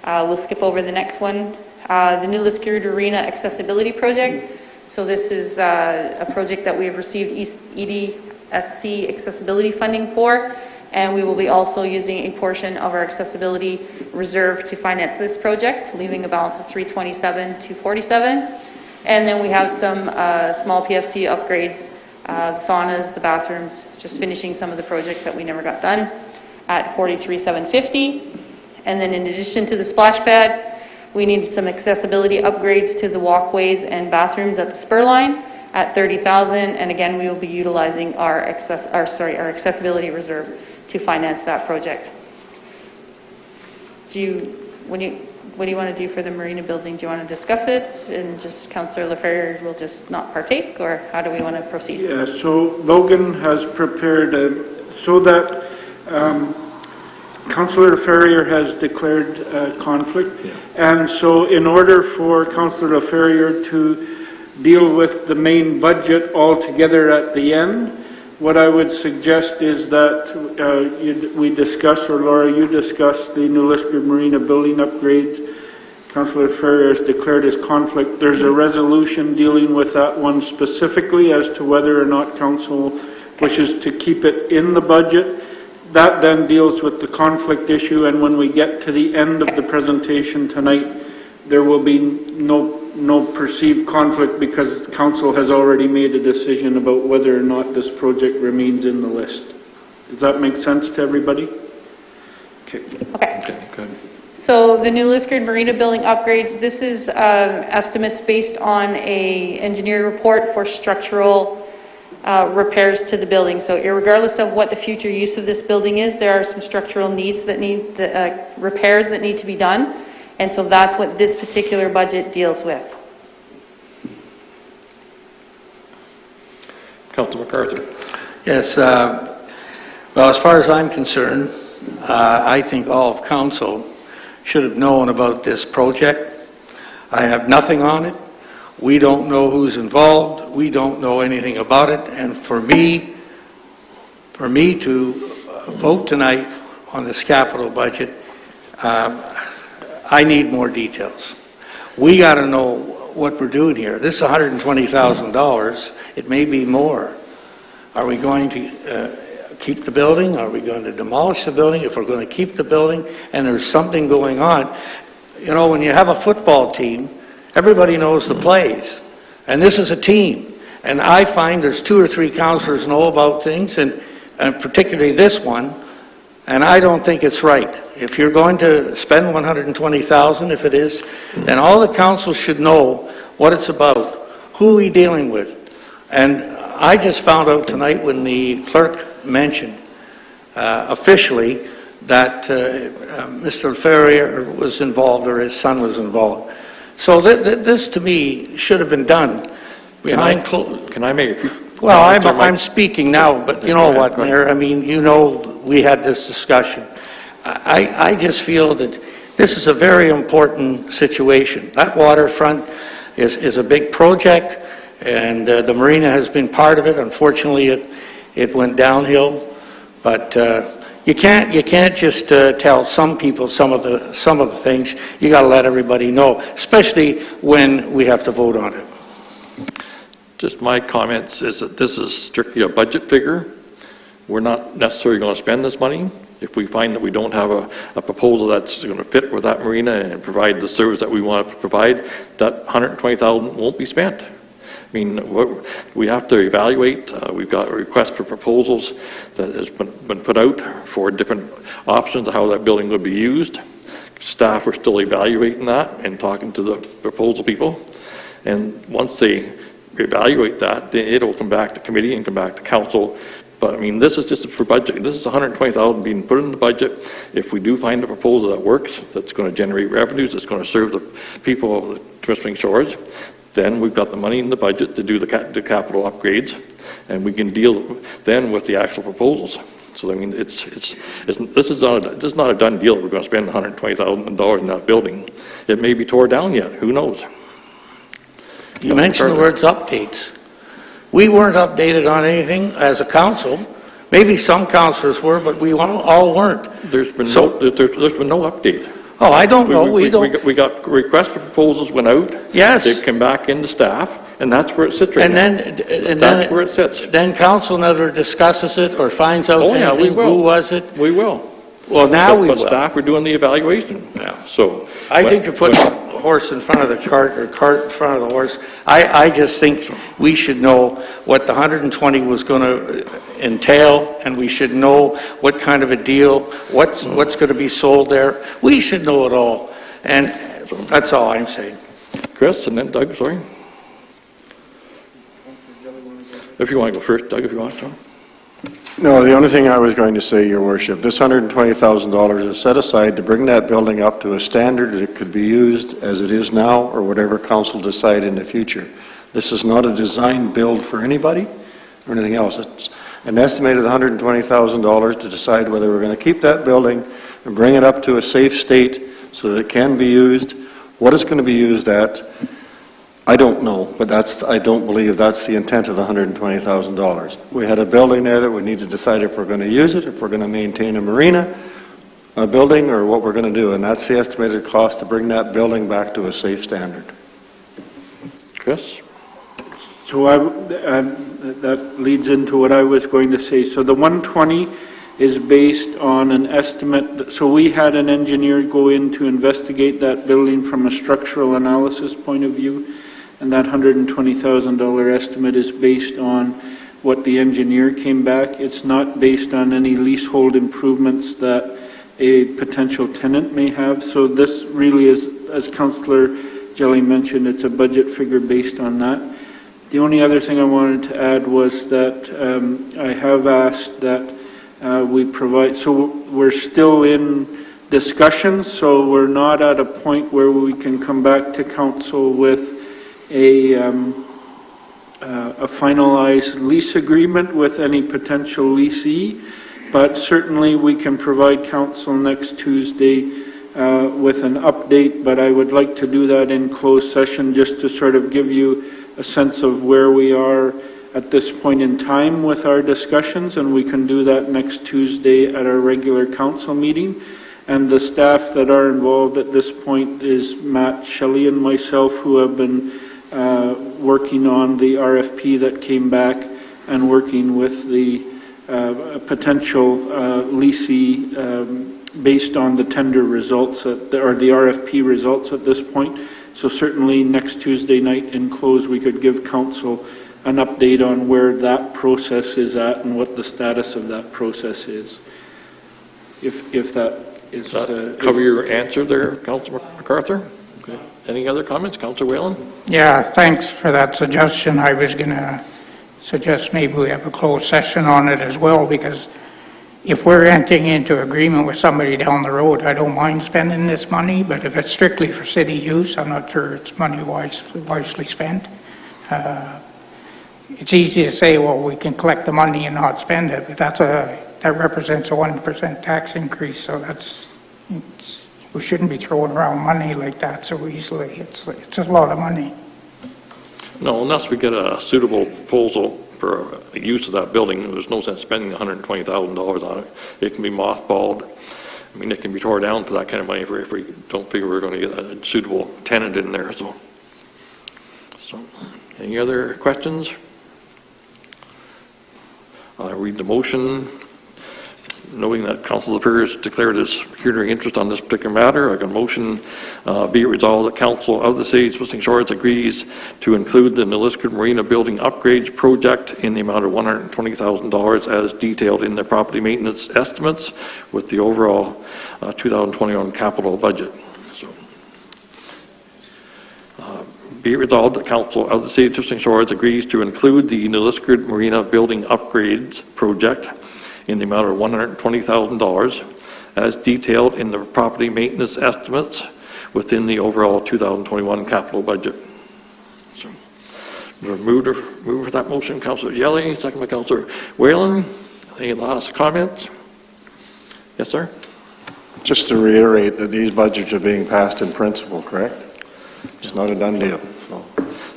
We'll skip over the next one. The New Liskeard Arena Accessibility Project. So this is a project that we have received EDSC accessibility funding for, and we will be also using a portion of our accessibility reserve to finance this project, leaving a balance of $327,247. And then we have some small PFC upgrades, the saunas, the bathrooms, just finishing some of the projects that we never got done at $43,750. And then in addition to the splash pad, we need some accessibility upgrades to the walkways and bathrooms at the spur line at $30,000. And again, we will be utilizing our accessibility reserve to finance that project. What do you want to do for the marina building? Do you want to discuss it and just Councillor Laferriere will just not partake, or how do we want to proceed? Yeah, so Logan has prepared so that Councillor Laferriere has declared conflict, and so in order for Councillor Laferriere to deal with the main budget altogether at the end, what I would suggest is that we discuss, or Laura, you discuss the New Liskeard Marina building upgrades. Councillor Laferriere has declared his conflict. There's a resolution dealing with that one specifically as to whether or not council wishes to keep it in the budget. That then deals with the conflict issue, and when we get to the end of the presentation tonight, there will be no perceived conflict because council has already made a decision about whether or not this project remains in the list. Does that make sense to everybody? Okay. Okay. Good. So the New Liskeard Marina building upgrades, this is estimates based on a engineering report for structural repairs to the building. So irregardless of what the future use of this building is, there are some structural needs that need repairs that need to be done, and so that's what this particular budget deals with. Councillor MacArthur. Yes, well, as far as I'm concerned, I think all of council should have known about this project. I have nothing on it. We don't know who's involved. We don't know anything about it. And for me to vote tonight on this capital budget, I need more details. We got to know what we're doing here. This is $120,000. It may be more. Are we going to keep the building? Are we going to demolish the building? If we're going to keep the building and there's something going on, you know, when you have a football team, everybody knows the plays, and this is a team. And I find there's 2 or 3 councillors know about things, and particularly this one, and I don't think it's right. If you're going to spend $120,000, if it is, then all the council should know what it's about, who are we dealing with. And I just found out tonight when the clerk mentioned officially that Mr. Ferrier was involved, or his son was involved. So this, to me, should have been done behind closed. Can I make a few? Well, I'm speaking now, but you know what, Mayor? I mean, you know, we had this discussion. I just feel that this is a very important situation. That waterfront is a big project, And the marina has been part of it. Unfortunately, it went downhill. But you can't just tell some people some of the things. You got to let everybody know, especially when we have to vote on it. Just my comments is that this is strictly a budget figure. We're not necessarily going to spend this money. If we find that we don't have a proposal that's going to fit with that marina and provide the service that we want to provide, that $120,000 won't be spent. I mean, we have to evaluate. We've got a request for proposals that has been put out for different options of how that building would be used. Staff are still evaluating that and talking to the proposal people. And once they evaluate that, then it'll come back to committee and come back to council. But I mean, this is just for budget. This is $120,000 being put in the budget. If we do find a proposal that works, that's going to generate revenues, that's going to serve the people of the Temiskaming Shores, then we've got the money in the budget to do the capital upgrades, and we can deal then with the actual proposals. So I mean, this is not a done deal. We're going to spend $120,000 in that building. It may be tore down yet. Who knows? You mentioned the words updates. We weren't updated on anything as a council. Maybe some councillors were, but we all weren't. There's been no update. Oh, I don't know. We got requests for proposals went out. Yes. They come back into staff, and that's where it sits right now. That's where it sits. Then council never discusses it or finds out anything. Who was it? We will. Well, now we will. But staff are doing the evaluation. Yeah. So I think to put the horse in front of the cart or cart in front of the horse, I just think we should know what the 120 was going to entail, and we should know what kind of a deal, what's going to be sold there. We should know it all, and that's all I'm saying. Chris, and then Doug, sorry. If you want to go first, Doug, if you want to. No, the only thing I was going to say, Your Worship, this $120,000 is set aside to bring that building up to a standard that it could be used as it is now or whatever council decide in the future. This is not a design build for anybody or anything else. It's an estimated $120,000 to decide whether we're going to keep that building and bring it up to a safe state so that it can be used. What it's going to be used at, I don't know, but I don't believe that's the intent of the $120,000. We had a building there that we need to decide if we're going to use it, if we're going to maintain a marina, a building, or what we're going to do, and that's the estimated cost to bring that building back to a safe standard. Chris? So that leads into what I was going to say. So the 120 is based on an estimate. So we had an engineer go in to investigate that building from a structural analysis point of view, and that $120,000 estimate is based on what the engineer came back. It's not based on any leasehold improvements that a potential tenant may have. So this really is, as Councillor Jelly mentioned, it's a budget figure based on that. The only other thing I wanted to add was that I have asked that we provide, so we're still in discussions, so we're not at a point where we can come back to council with a finalized lease agreement with any potential leasee, but certainly we can provide council next Tuesday with an update, but I would like to do that in closed session just to sort of give you a sense of where we are at this point in time with our discussions, and we can do that next Tuesday at our regular council meeting. And the staff that are involved at this point is Matt Shelley and myself, who have been working on the RFP that came back and working with the potential leasee based on the tender results or the RFP results at this point. So certainly next Tuesday night in close, we could give council an update on where that process is at and what the status of that process is. If that is... Does that cover your answer there, Councillor MacArthur? Okay. Any other comments, Councillor Whalen? Yeah, thanks for that suggestion. I was going to suggest maybe we have a closed session on it as well, because if we're entering into agreement with somebody down the road, I don't mind spending this money, but if it's strictly for city use, I'm not sure it's money wisely spent. It's easy to say, well, we can collect the money and not spend it, but that represents a 1% tax increase, so we shouldn't be throwing around money like that so easily. It's a lot of money. No, unless we get a suitable proposal for use of that building, there's no sense spending $120,000 on it. It can be mothballed. I mean, it can be tore down for that kind of money if we don't figure we're going to get a suitable tenant in there. So, any other questions? I'll read the motion. Knowing that Council Affairs declared its pecuniary interest on this particular matter, I can motion be it resolved that Council of the City of Temiskaming Shores agrees to include the Nilisquid Marina Building Upgrades Project in the amount of $120,000 as detailed in the property maintenance estimates with the overall 2021 capital budget. So, be it resolved that Council of the City of Temiskaming Shores agrees to include the Nilisquid Marina Building Upgrades Project in the amount of $120,000 as detailed in the property maintenance estimates within the overall 2021 capital budget. So, move for that motion, Councillor Jelly, second by Councillor Whalen. Any last comments? Yes, sir. Just to reiterate that these budgets are being passed in principle, correct? It's not a done deal. So.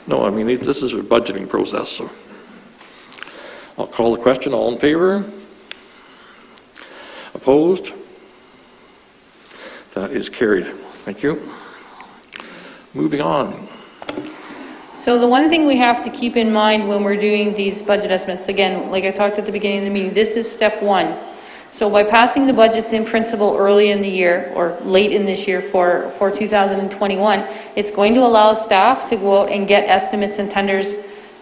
No, I mean, this is a budgeting process. So I'll call the question. All in favor? Opposed? That is carried. Thank you. Moving on. So the one thing we have to keep in mind when we're doing these budget estimates, again, like I talked at the beginning of the meeting, this is step one. So by passing the budgets in principle early in the year or late in this year for 2021, it's going to allow staff to go out and get estimates and tenders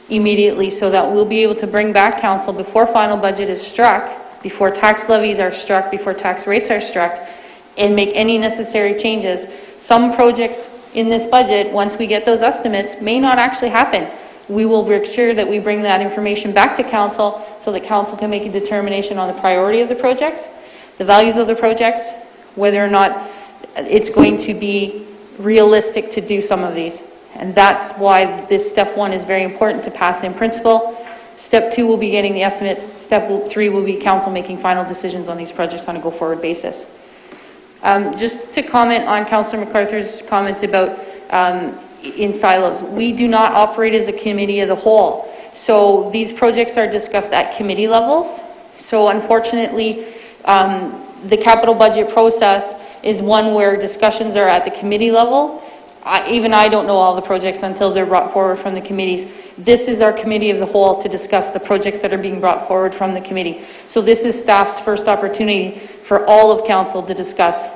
immediately so that we'll be able to bring back council before final budget is struck, before tax levies are struck, before tax rates are struck, and make any necessary changes. Some projects in this budget, once we get those estimates, may not actually happen. We will make sure that we bring that information back to council so that council can make a determination on the priority of the projects, the values of the projects, whether or not it's going to be realistic to do some of these. And that's why this step one is very important to pass in principle. Step two will be getting the estimates. Step three will be council making final decisions on these projects on a go-forward basis. Just to comment on Councillor MacArthur's comments about in silos, we do not operate as a committee of the whole. So these projects are discussed at committee levels. So unfortunately, the capital budget process is one where discussions are at the committee level. Even I don't know all the projects until they're brought forward from the committees. This is our committee of the whole to discuss the projects that are being brought forward from the committee. So this is staff's first opportunity for all of council to discuss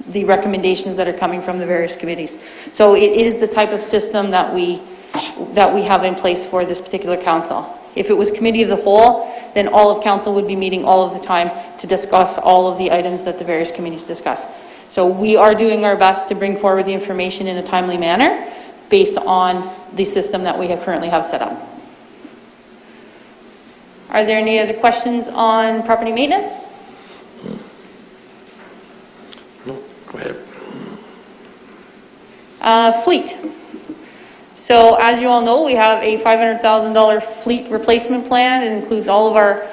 the recommendations that are coming from the various committees. So it is the type of system that we have in place for this particular council. If it was committee of the whole, then all of council would be meeting all of the time to discuss all of the items that the various committees discuss. So we are doing our best to bring forward the information in a timely manner based on the system that we currently have set up. Are there any other questions on property maintenance? No, go ahead. Fleet. So as you all know, we have a $500,000 fleet replacement plan. It includes all of our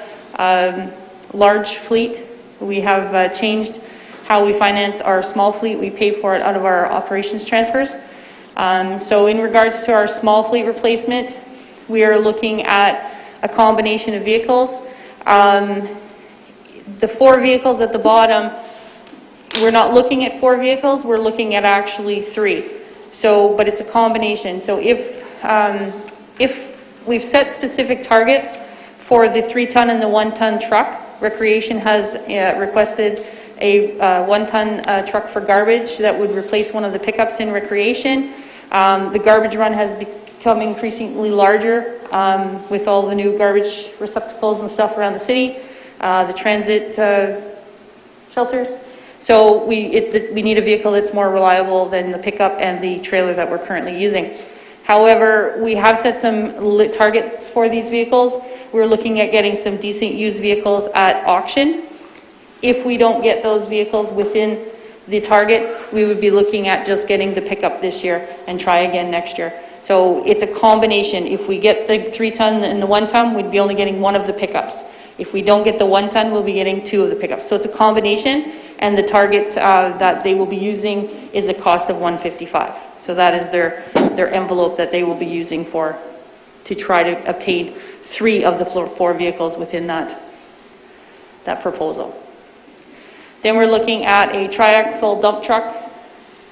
large fleet. We have changed how we finance our small fleet. We pay for it out of our operations transfers. So in regards to our small fleet replacement, we are looking at a combination of vehicles. The 4 vehicles at the bottom, we're not looking at 4 vehicles, we're looking at actually 3. So, but it's a combination. So if we've set specific targets for the 3-ton and the 1-ton truck, Recreation has requested a 1-ton truck for garbage that would replace one of the pickups in Recreation. The garbage run has become increasingly larger with all the new garbage receptacles and stuff around the city, the transit shelters. So we need a vehicle that's more reliable than the pickup and the trailer that we're currently using. However, we have set some targets for these vehicles. We're looking at getting some decent used vehicles at auction. If we don't get those vehicles within the target, we would be looking at just getting the pickup this year and try again next year. So it's a combination. If we get the 3-ton and the 1-ton, we'd be only getting one of the pickups. If we don't get the 1-ton, we'll be getting 2 of the pickups. So it's a combination, and the target that they will be using is a cost of $155. So that is their envelope that they will be using for to try to obtain 3 of the 4 vehicles within that proposal. Then we're looking at a triaxle dump truck,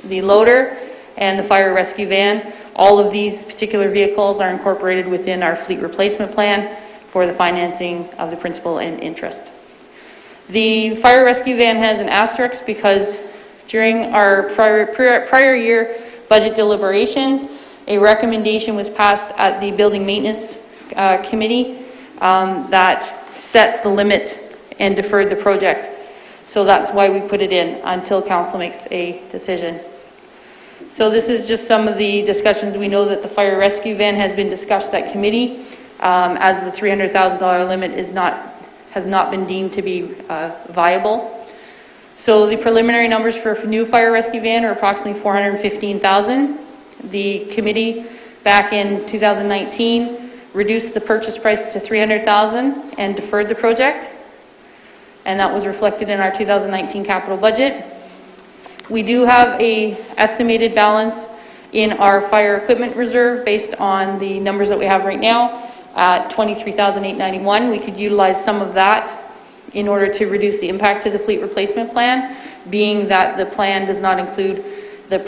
the loader, and the fire rescue van. All of these particular vehicles are incorporated within our fleet replacement plan for the financing of the principal and interest. The fire rescue van has an asterisk because during our prior year budget deliberations, a recommendation was passed at the building maintenance committee that set the limit and deferred the project. So that's why we put it in until council makes a decision. So this is just some of the discussions. We know that the fire rescue van has been discussed at committee as the $300,000 limit has not been deemed to be viable. So the preliminary numbers for a new fire rescue van are approximately $415,000. The committee back in 2019 reduced the purchase price to $300,000 and deferred the project. And that was reflected in our 2019 capital budget. We do have a estimated balance in our fire equipment reserve based on the numbers that we have right now at $23,891. We could utilize some of that in order to reduce the impact to the fleet replacement plan, being that the plan does not include the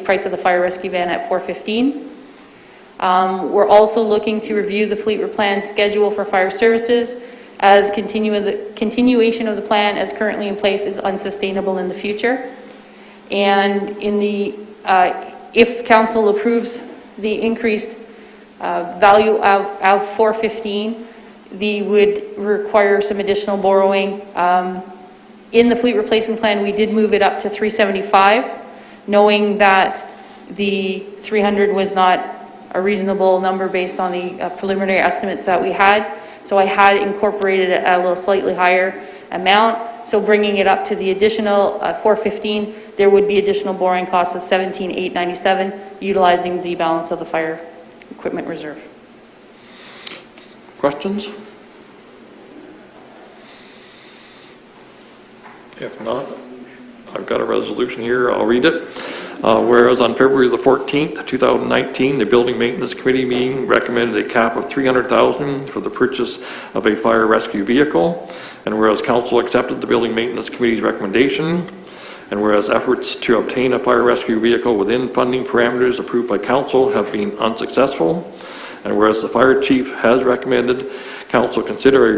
price of the fire rescue van at $415,000. We're also looking to review the fleet replan schedule for fire services, as continuation of the plan as currently in place is unsustainable in the future. And in the if council approves the increased value of $415,000, they would require some additional borrowing. In the fleet replacement plan, we did move it up to $375,000, knowing that the $300,000 was not a reasonable number based on the preliminary estimates that we had. So I had incorporated it at a little slightly higher amount. So bringing it up to the additional $415,000, there would be additional borrowing costs of $17,897, utilizing the balance of the fire equipment reserve. Questions? If not, I've got a resolution here. I'll read it. Whereas on February the 14th, 2019, the Building Maintenance Committee meeting recommended a cap of $300,000 for the purchase of a fire rescue vehicle. And whereas Council accepted the Building Maintenance Committee's recommendation, and whereas efforts to obtain a fire rescue vehicle within funding parameters approved by Council have been unsuccessful, and whereas the Fire Chief has recommended Council consider a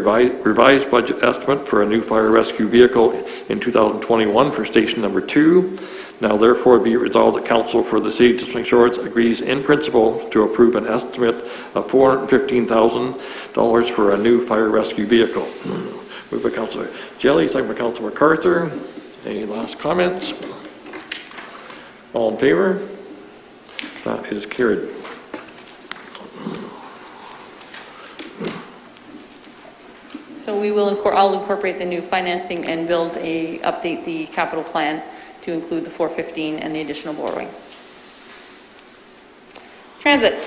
revised budget estimate for a new fire rescue vehicle in 2021 for Station Number 2, now therefore be resolved that Council for the City of Temiskaming Shores agrees in principle to approve an estimate of $415,000 for a new fire rescue vehicle. Moved by Councillor Jelly, second by Councillor MacArthur. Any last comments? All in favor? That is carried. So I'll incorporate the new financing and update the capital plan to include the $415,000 and the additional borrowing. Transit.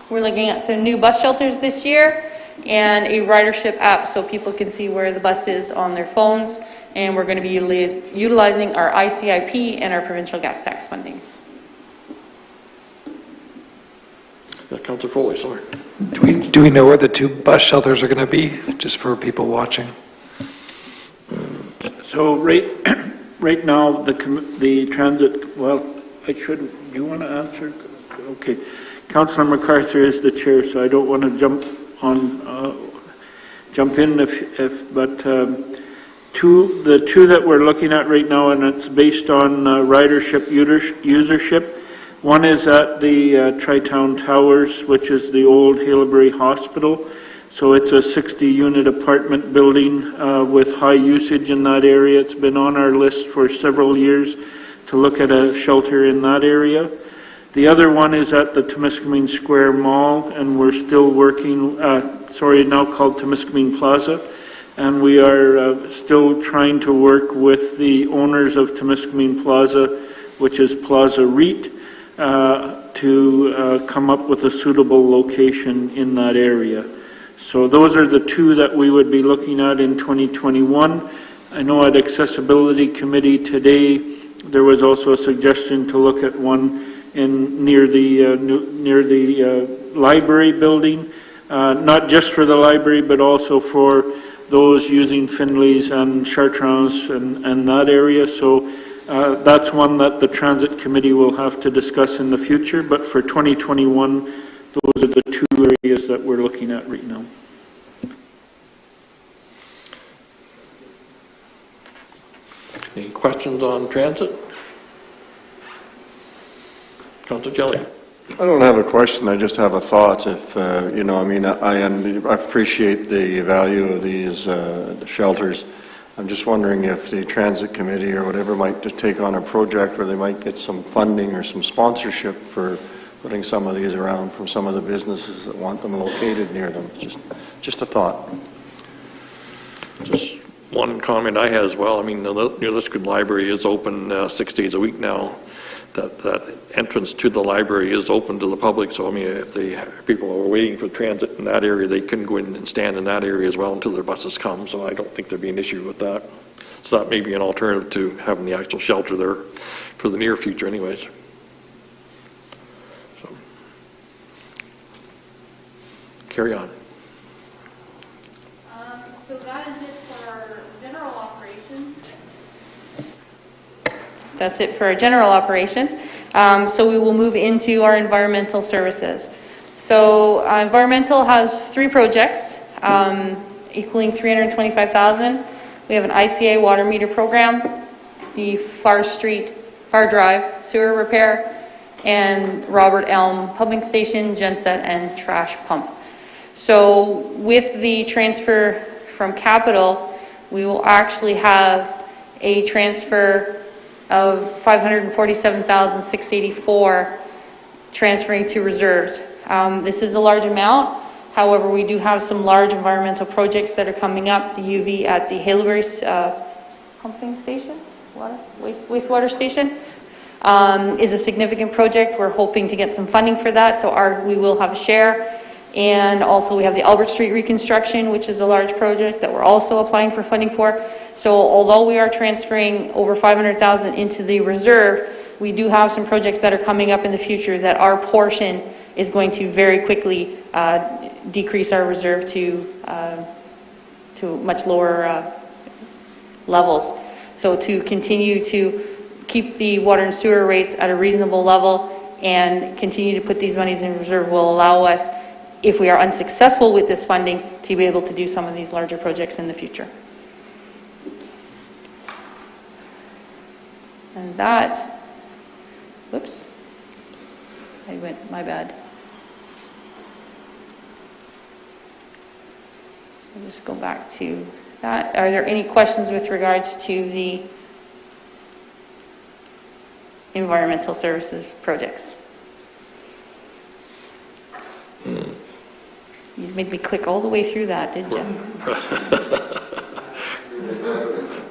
We're looking at some new bus shelters this year and a ridership app so people can see where the bus is on their phones. And we're going to be utilizing our ICIP and our provincial gas tax funding. Councillor Foley, sorry. Do we know where the 2 bus shelters are going to be, just for people watching? So right now, the transit, well, do you want to answer? Okay. Councillor MacArthur is the chair, so I don't want to jump in but the two that we're looking at right now, and it's based on ridership usership. One is at the Tri-Town Towers, which is the old Haileybury Hospital. So it's a 60-unit apartment building with high usage in that area. It's been on our list for several years to look at a shelter in that area. The other one is at the Temiskaming Square Mall, and we're still working, now called Temiskaming Plaza. And we are still trying to work with the owners of Temiskaming Plaza, which is Plaza REIT, to come up with a suitable location in that area. So those are the 2 that we would be looking at in 2021. I know at Accessibility Committee today, there was also a suggestion to look at one near the library building, not just for the library, but also for those using Finley's and Chartrons and that area. So that's one that the Transit Committee will have to discuss in the future. But for 2021, those are the two areas that we're looking at right now. Any questions on transit? Councillor Jelly. I don't have a question, I just have a thought. If, you know, I mean, I appreciate the value of these shelters. I'm just wondering if the Transit Committee or whatever might just take on a project where they might get some funding or some sponsorship for putting some of these around from some of the businesses that want them located near them. Just a thought. Just one comment I had as well. I mean, the New Liskeard Library is open 6 days a week now. That entrance to the library is open to the public. So, I mean, if people are waiting for transit in that area, they can go in and stand in that area as well until their buses come. So I don't think there'd be an issue with that. So that may be an alternative to having the actual shelter there for the near future anyways. So, carry on. So that is it for our general operations. That's it for our general operations. So we will move into our environmental services. So environmental has 3 projects equaling $325,000. We have an ICA water meter program, the Far Drive sewer repair, and Robert Elm pumping station, genset, and trash pump. So with the transfer from capital, we will actually have a transfer of $547,684 transferring to reserves. This is a large amount. However, we do have some large environmental projects that are coming up. The UV at the Haileybury pumping station, wastewater station, is a significant project. We're hoping to get some funding for that, so we will have a share. And also we have the Albert Street reconstruction, which is a large project that we're also applying for funding for. So although we are transferring over $500,000 into the reserve, we do have some projects that are coming up in the future that our portion is going to very quickly decrease our reserve to much lower levels. So to continue to keep the water and sewer rates at a reasonable level and continue to put these monies in reserve will allow us, if we are unsuccessful with this funding, to be able to do some of these larger projects in the future. And that, whoops, my bad. I'll just go back to that. Are there any questions with regards to the environmental services projects? You just made me click all the way through that, didn't you?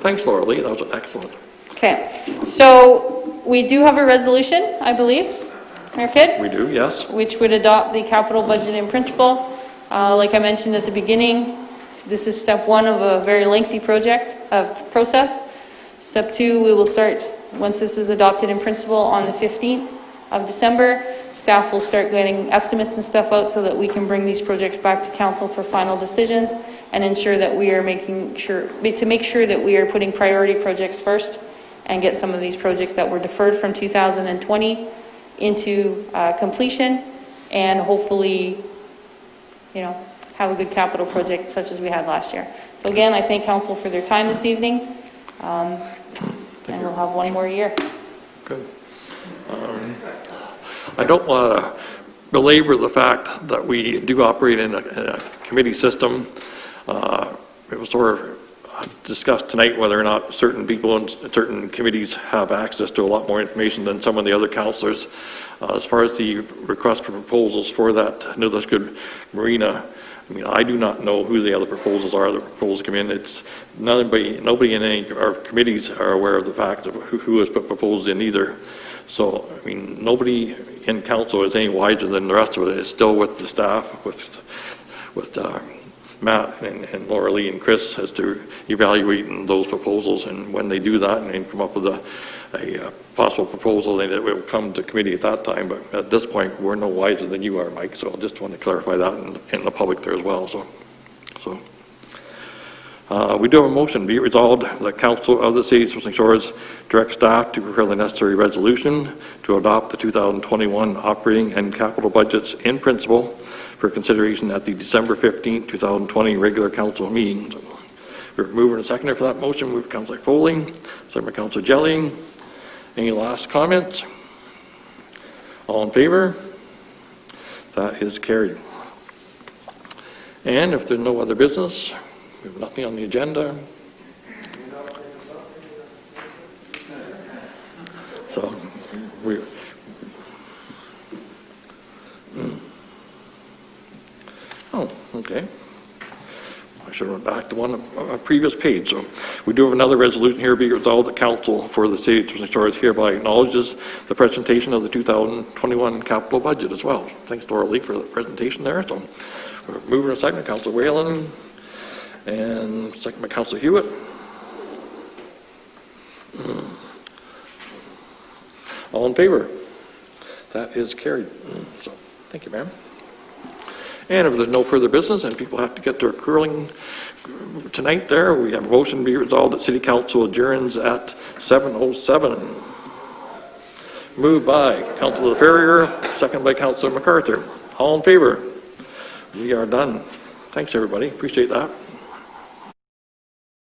Thanks, Laura Lee. That was excellent. Okay, so we do have a resolution, I believe, Mayor Kidd? We do, yes. Which would adopt the capital budget in principle. Like I mentioned at the beginning, this is step 1 of a very lengthy process. Step 2, we will start, once this is adopted in principle, on the 15th of December. Staff will start getting estimates and stuff out so that we can bring these projects back to council for final decisions and ensure that we are make sure that we are putting priority projects first and get some of these projects that were deferred from 2020 into completion, and hopefully, you know, have a good capital project such as we had last year. So again, I thank council for their time this evening, and we'll have one more year. Good. I don't want to belabor the fact that we do operate in a committee system. It was sort of discussed tonight whether or not certain people in certain committees have access to a lot more information than some of the other councillors. As far as the request for proposals for that New Liskeard Marina, I mean, I do not know who the other proposals are. The proposals come in. It's nobody in any of our committees are aware of the fact of who has put proposals in either. So, I mean, nobody in council is any wiser than the rest of it. It's still with the staff, with Matt and Laura Lee and Chris as to evaluating those proposals, and when they do that and then come up with a possible proposal, then it will come to committee at that time. But at this point, we're no wiser than you are, Mike, so I just want to clarify that in the public there as well. So we do have a motion. Be it resolved, the Council of the City of Swiftling Shores direct staff to prepare the necessary resolution to adopt the 2021 operating and capital budgets in principle for consideration at the December 15, 2020 regular council meeting. So we're moving a seconder for that motion. Moved by Councillor Foley, second by Councillor Jelly. Any last comments? All in favor? That is carried. And if there's no other business, we have nothing on the agenda. So we. Oh, okay. I should have went back to a previous page. So we do have another resolution here. Be resolved, the Council for the City of Swiftling Shores hereby acknowledges the presentation of the 2021 capital budget as well. Thanks, Laura Lee, for the presentation there. So we're moving a second, Councillor Whalen, and second by Councillor Hewitt. All in favor? That is carried. So thank you, ma'am. And if there's no further business and people have to get their curling tonight there, we have a motion to be resolved that City Council adjourns at 7:07. Moved by Councillor Ferrier, second by Councillor MacArthur. All in favor? We are done. Thanks, everybody. Appreciate that.